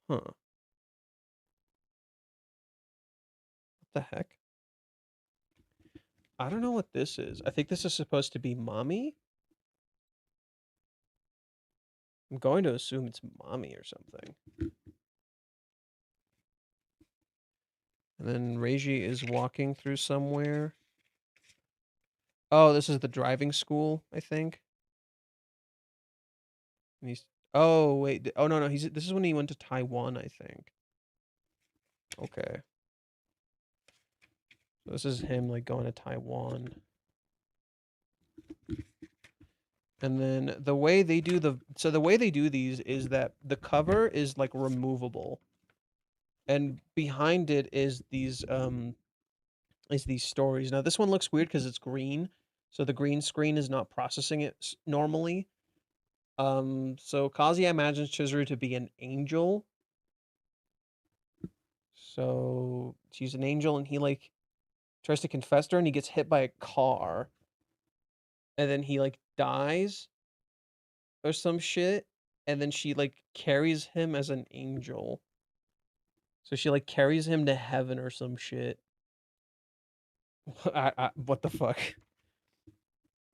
Huh. What the heck? I don't know what this is. I think this is supposed to be mommy. I'm going to assume it's mommy or something. And then Reiji is walking through somewhere. Oh, this is the driving school, I think. And he's oh wait. Oh no, this is when he went to Taiwan, I think. Okay. So this is him like going to Taiwan. And then the way they do these is that the cover is like removable. And behind it is these stories. Now this one looks weird because it's green. So the green screen is not processing it normally. So Kazuya imagines Chizuru to be an angel. So she's an angel and he like tries to confess to her and he gets hit by a car. And then he like dies or some shit. And then she like carries him as an angel. So she like carries him to heaven or some shit. What the fuck?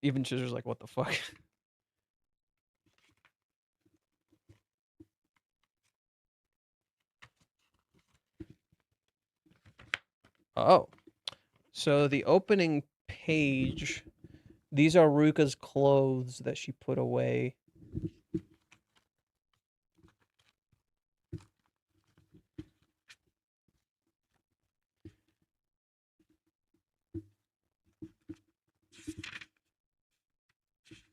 Even Chizuru's like, what the fuck? Oh. So the opening page, these are Ruka's clothes that she put away.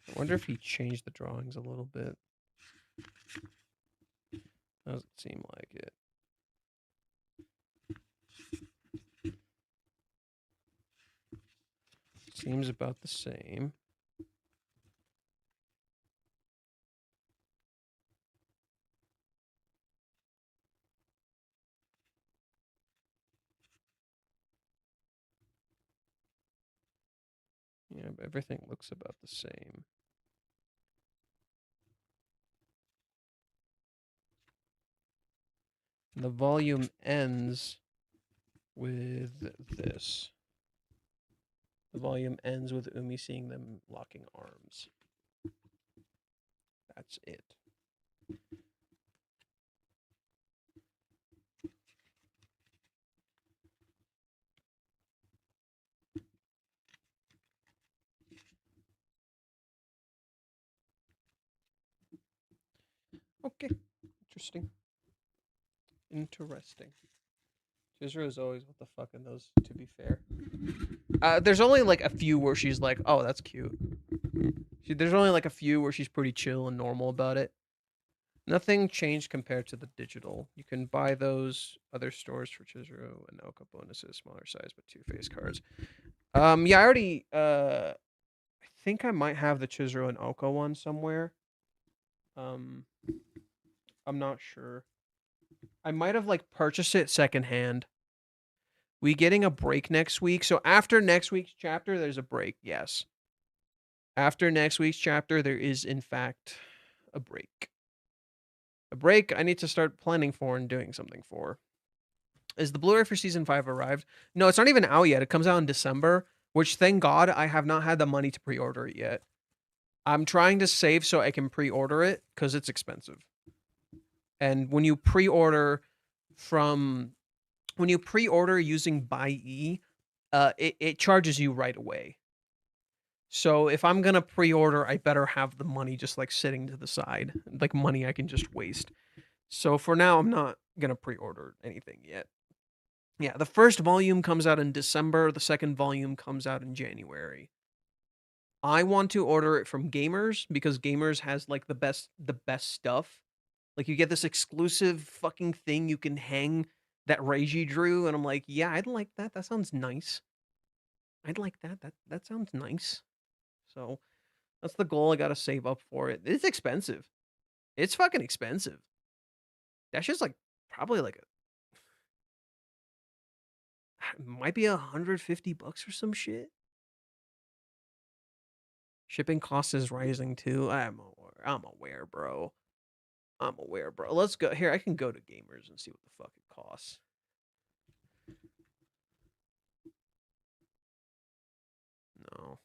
I wonder if he changed the drawings a little bit. Doesn't seem like it. Seems about the same. everything looks about the same. The volume ends with this. The volume ends with Umi seeing them locking arms. That's it. Okay. Interesting. Interesting. Chizuru is always what the fuck in those, to be fair. There's only like a few where she's like, oh, that's cute. There's only like a few where she's pretty chill and normal about it. Nothing changed compared to the digital. You can buy those other stores for Chizuru and Oka bonuses, smaller size but 2 face cards. Yeah, I already I think I might have the Chizuru and Oka one somewhere. I'm not sure. I might have like purchased it secondhand. We getting a break next week. So after next week's chapter, there's a break. Yes. After next week's chapter, there is in fact a break. A break I need to start planning for and doing something for. Is the Blu-ray for season 5 arrived? No, it's not even out yet. It comes out in December, which thank God I have not had the money to pre-order it yet. I'm trying to save so I can pre-order it because it's expensive. And when you pre-order using Buy-E, it charges you right away. So if I'm gonna pre-order, I better have the money just like sitting to the side, like money I can just waste. So for now, I'm not gonna pre-order anything yet. Yeah, the first volume comes out in December. The second volume comes out in January. I want to order it from Gamers because Gamers has like the best stuff. Like you get this exclusive fucking thing you can hang that Reiji drew, and I'm like, yeah, I'd like that. That sounds nice. I'd like that. That sounds nice. So that's the goal. I gotta save up for it. It's expensive. It's fucking expensive. That's just like probably like might be $150 or some shit. Shipping cost is rising too. I'm aware, bro. I'm aware, bro. Let's go here. I can go to Gamers and see what the fuck it costs. No.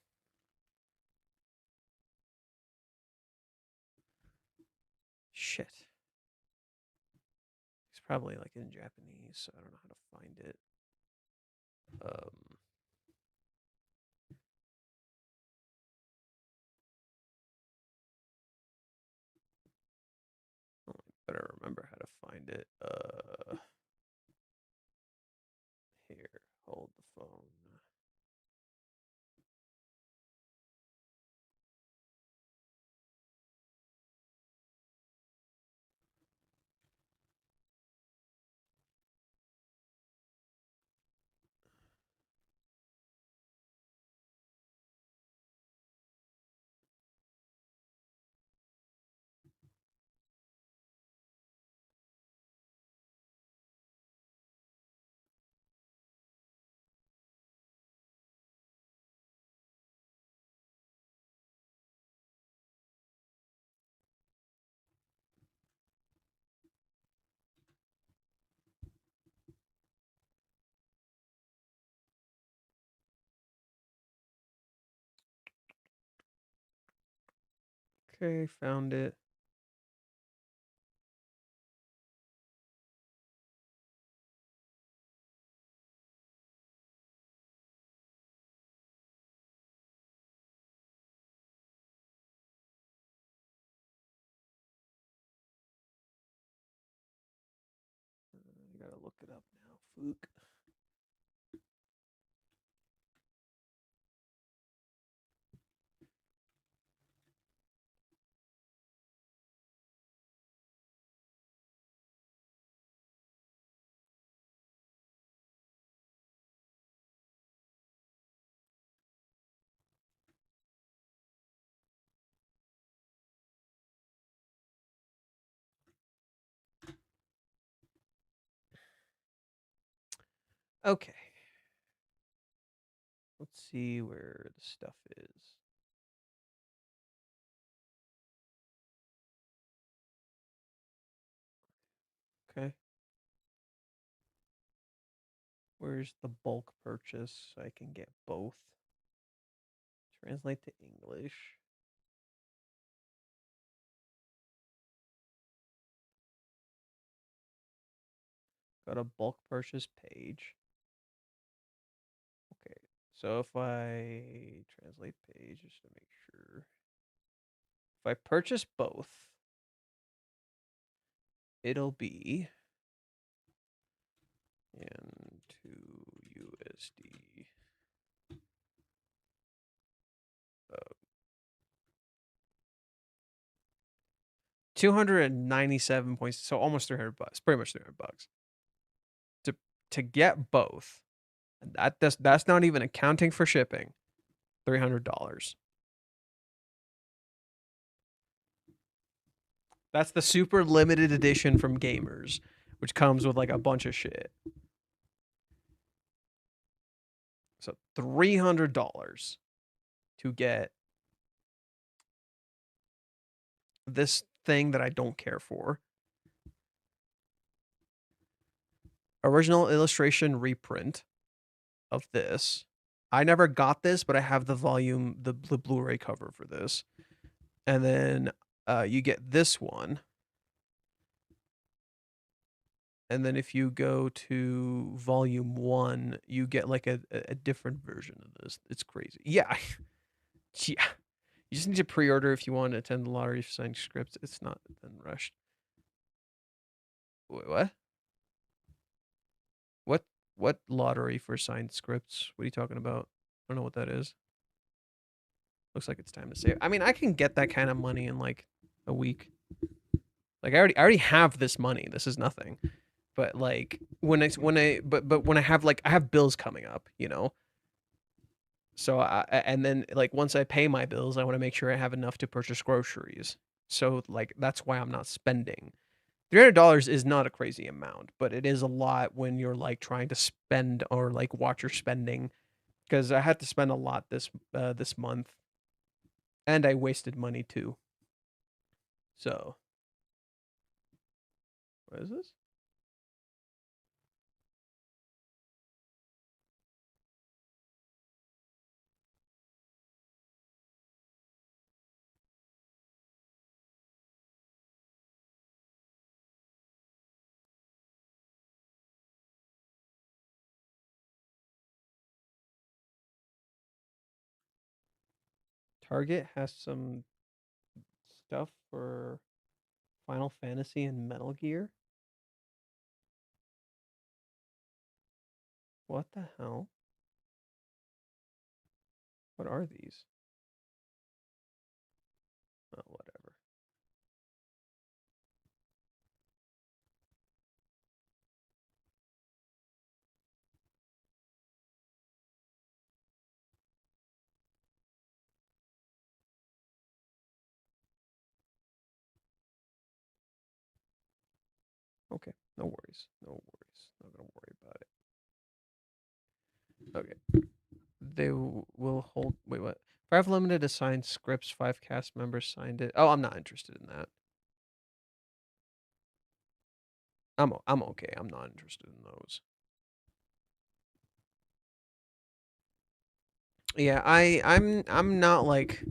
Shit. It's probably like in Japanese, so I don't know how to find it. I better remember how to find it. Here, hold the phone. Okay, found it. You gotta look it up now, Fook. Okay. Let's see where the stuff is. Okay. Where's the bulk purchase so I can get both? Translate to English. Go to bulk purchase page. Okay, so if I translate page just to make sure. If I purchase both, it'll be into USD. 297 points, so almost 300 bucks, pretty much 300 bucks to get both. That's not even accounting for shipping. $300. That's the super limited edition from Gamers, which comes with like a bunch of shit. So $300 to get this thing that I don't care for. Original illustration reprint of this. I never got this, but I have the volume, the Blu-ray cover for this. And then you get this one. And then if you go to volume 1, you get like a different version of this. It's crazy. Yeah. Yeah. You just need to pre-order if you want to attend the lottery for signed scripts. It's not then rushed. Wait, what? What lottery for signed scripts? What are you talking about? I don't know what that is. Looks like it's time to save. I mean, I can get that kind of money in like a week. Like I already have this money. This is nothing. But like when I have like I have bills coming up, you know. So and then like once I pay my bills, I want to make sure I have enough to purchase groceries. So like that's why I'm not spending. $300 is not a crazy amount, but it is a lot when you're like trying to spend or like watch your spending. Because I had to spend a lot this month, and I wasted money too. So, what is this? Target has some stuff for Final Fantasy and Metal Gear. What the hell? What are these? Oh, whatever. Okay, no worries. No worries. Not gonna worry about it. Okay. They will hold. Wait, what? 5 limited assigned scripts. 5 cast members signed it. Oh, I'm not interested in that. I'm okay. I'm not interested in those. Yeah, I'm not like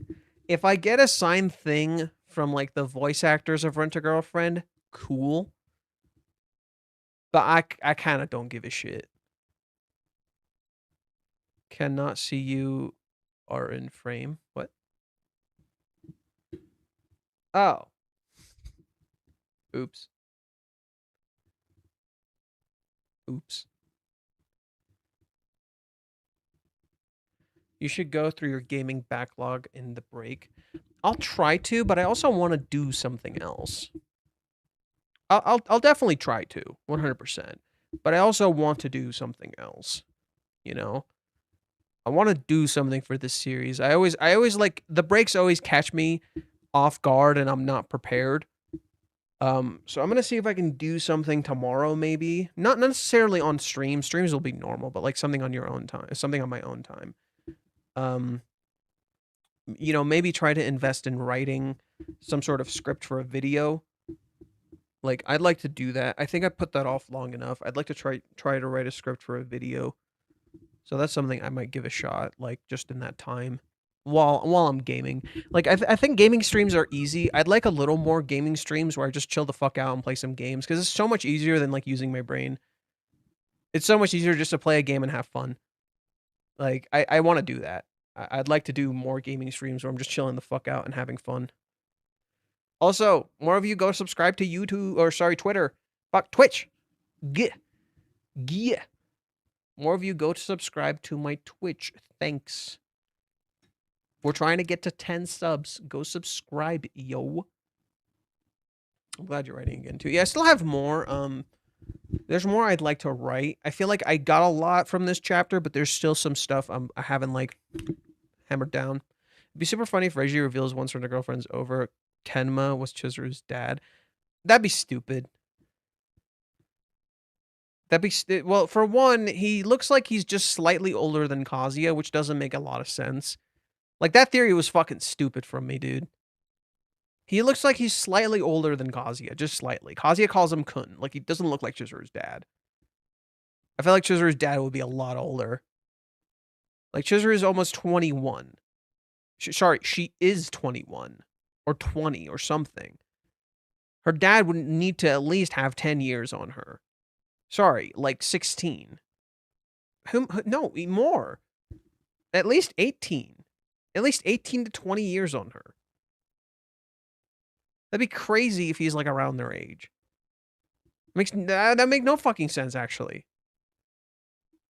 if I get a signed thing from like the voice actors of Rent a Girlfriend, cool. But I kind of don't give a shit. Cannot see you are in frame. What? Oh. Oops. Oops. You should go through your gaming backlog in the break. I'll try to, but I also want to do something else. I'll definitely try to, 100%. But I also want to do something else. You know? I want to do something for this series. I always like the breaks always catch me off guard and I'm not prepared. So I'm gonna see if I can do something tomorrow, maybe not necessarily on stream. Streams will be normal, but like something on your own time, something on my own time. Um, maybe try to invest in writing some sort of script for a video. Like, I'd like to do that. I think I put that off long enough. I'd like to try to write a script for a video. So that's something I might give a shot, like, just in that time while I'm gaming. Like, I think gaming streams are easy. I'd like a little more gaming streams where I just chill the fuck out and play some games, because it's so much easier than, like, using my brain. It's so much easier just to play a game and have fun. Like, I want to do that. I'd like to do more gaming streams where I'm just chilling the fuck out and having fun. Also, more of you go subscribe to YouTube, or sorry, Twitter. Fuck, Twitch. Yeah. More of you go to subscribe to my Twitch. Thanks. We're trying to get to 10 subs. Go subscribe, yo. I'm glad you're writing again, too. Yeah, I still have more. There's more I'd like to write. I feel like I got a lot from this chapter, but there's still some stuff I haven't, like, hammered down. It'd be super funny if Reggie reveals once her girlfriend's over, Kenma was Chizuru's dad. That'd be stupid. Well, for one, he looks like he's just slightly older than Kazuya, which doesn't make a lot of sense. Like, that theory was fucking stupid from me, dude. He looks like he's slightly older than Kazuya, just slightly. Kazuya calls him Kun. Like, he doesn't look like Chizuru's dad. I feel like Chizuru's dad would be a lot older. Like, Chizuru is almost 21. Sorry, she is 21. Or 20 or something. Her dad would need to at least have 10 years on her. Sorry, like 16. No, more. At least 18. At least 18 to 20 years on her. That'd be crazy if he's, like, around their age. That makes no fucking sense, actually.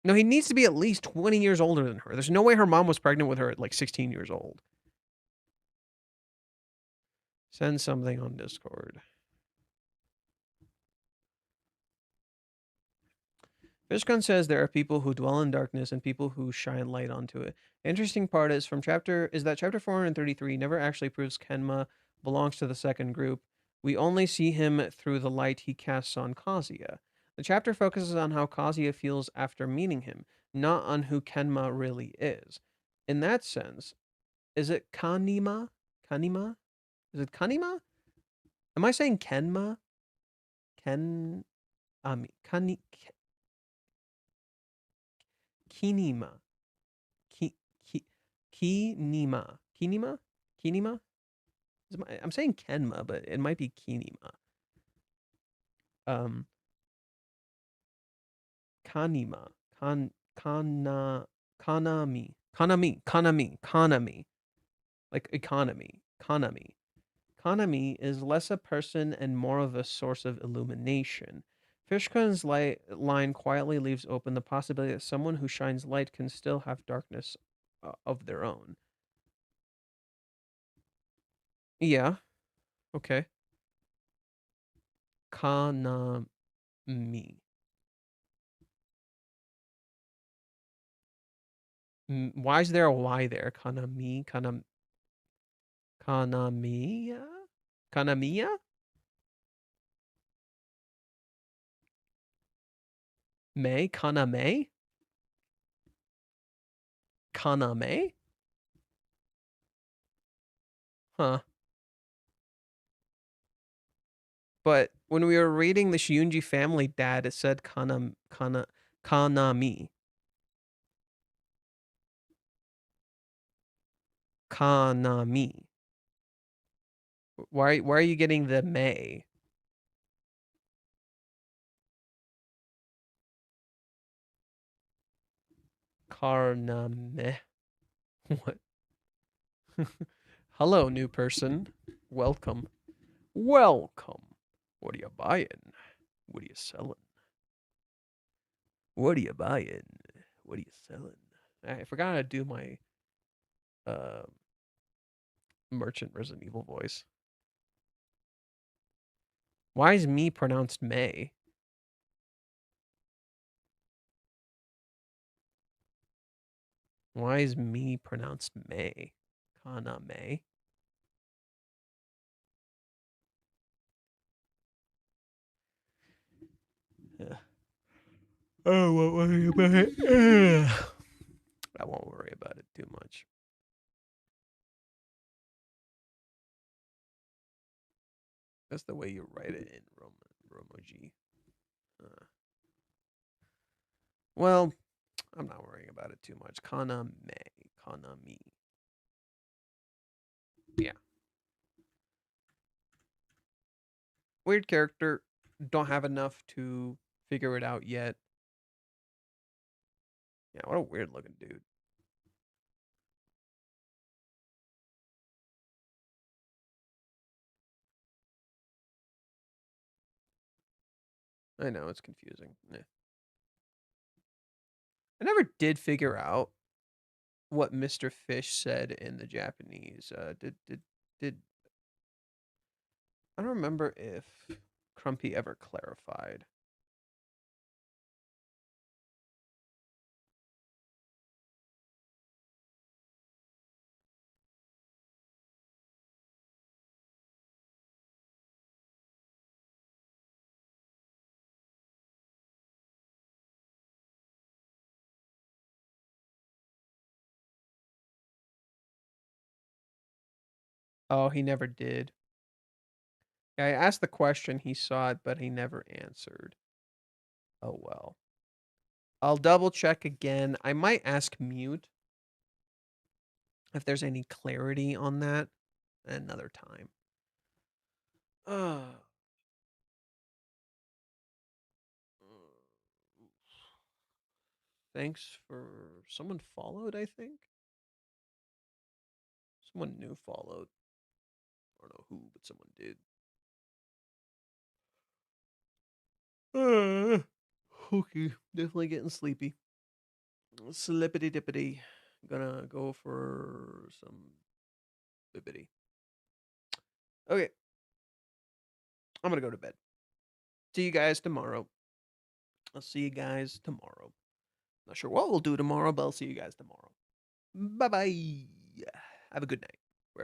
No, he needs to be at least 20 years older than her. There's no way her mom was pregnant with her at, like, 16 years old. Send something on Discord. Fishgun says there are people who dwell in darkness and people who shine light onto it. The interesting part is that chapter 433 never actually proves Kenma belongs to the second group. We only see him through the light he casts on Kazuya. The chapter focuses on how Kazuya feels after meeting him, not on who Kenma really is. In that sense, is it Kanima? Kanima? Is it Kanima? Am I saying Kenma? Kinima. Kinima. Kinima? Kinima? I'm saying Kenma, but it might be Kinima. Kanima. Kanami. Like economy. Kanami. Kanami is less a person and more of a source of illumination. Fishkun's line quietly leaves open the possibility that someone who shines light can still have darkness of their own. Yeah. Okay. Kanami. Why is there a Y there? Kanami? Kanamiya? Kanamiya? May? Kaname? Kaname? Huh. But when we were reading the Shiunji family dad, it said Kanami. Kanami. Why are you getting the May? Karname. What? Hello, new person. Welcome. Welcome. What are you buying? What are you selling? What are you buying? What are you selling? I forgot how to do my merchant Resident Evil voice. Why is me pronounced May? Why is me pronounced May? Kana May? Oh, what are you buying? I won't worry about it too much. That's the way you write it in Romoji. Well, I'm not worrying about it too much. Kaname. Kanami. Yeah. Weird character. Don't have enough to figure it out yet. Yeah, what a weird looking dude. I know, it's confusing. Yeah. I never did figure out what Mr. Fish said in the Japanese. Did I don't remember if Crumpy ever clarified. Oh, he never did. Yeah, I asked the question, he saw it, but he never answered. Oh well. I'll double check again. I might ask Mute if there's any clarity on that another time. Thanks for someone followed, I think. Someone new followed. I don't know who, but someone did. Okay, definitely getting sleepy. Slippity dippity. Gonna go for some bibbity. Okay. I'm gonna go to bed. See you guys tomorrow. I'll see you guys tomorrow. Not sure what we'll do tomorrow, but I'll see you guys tomorrow. Bye bye. Have a good night.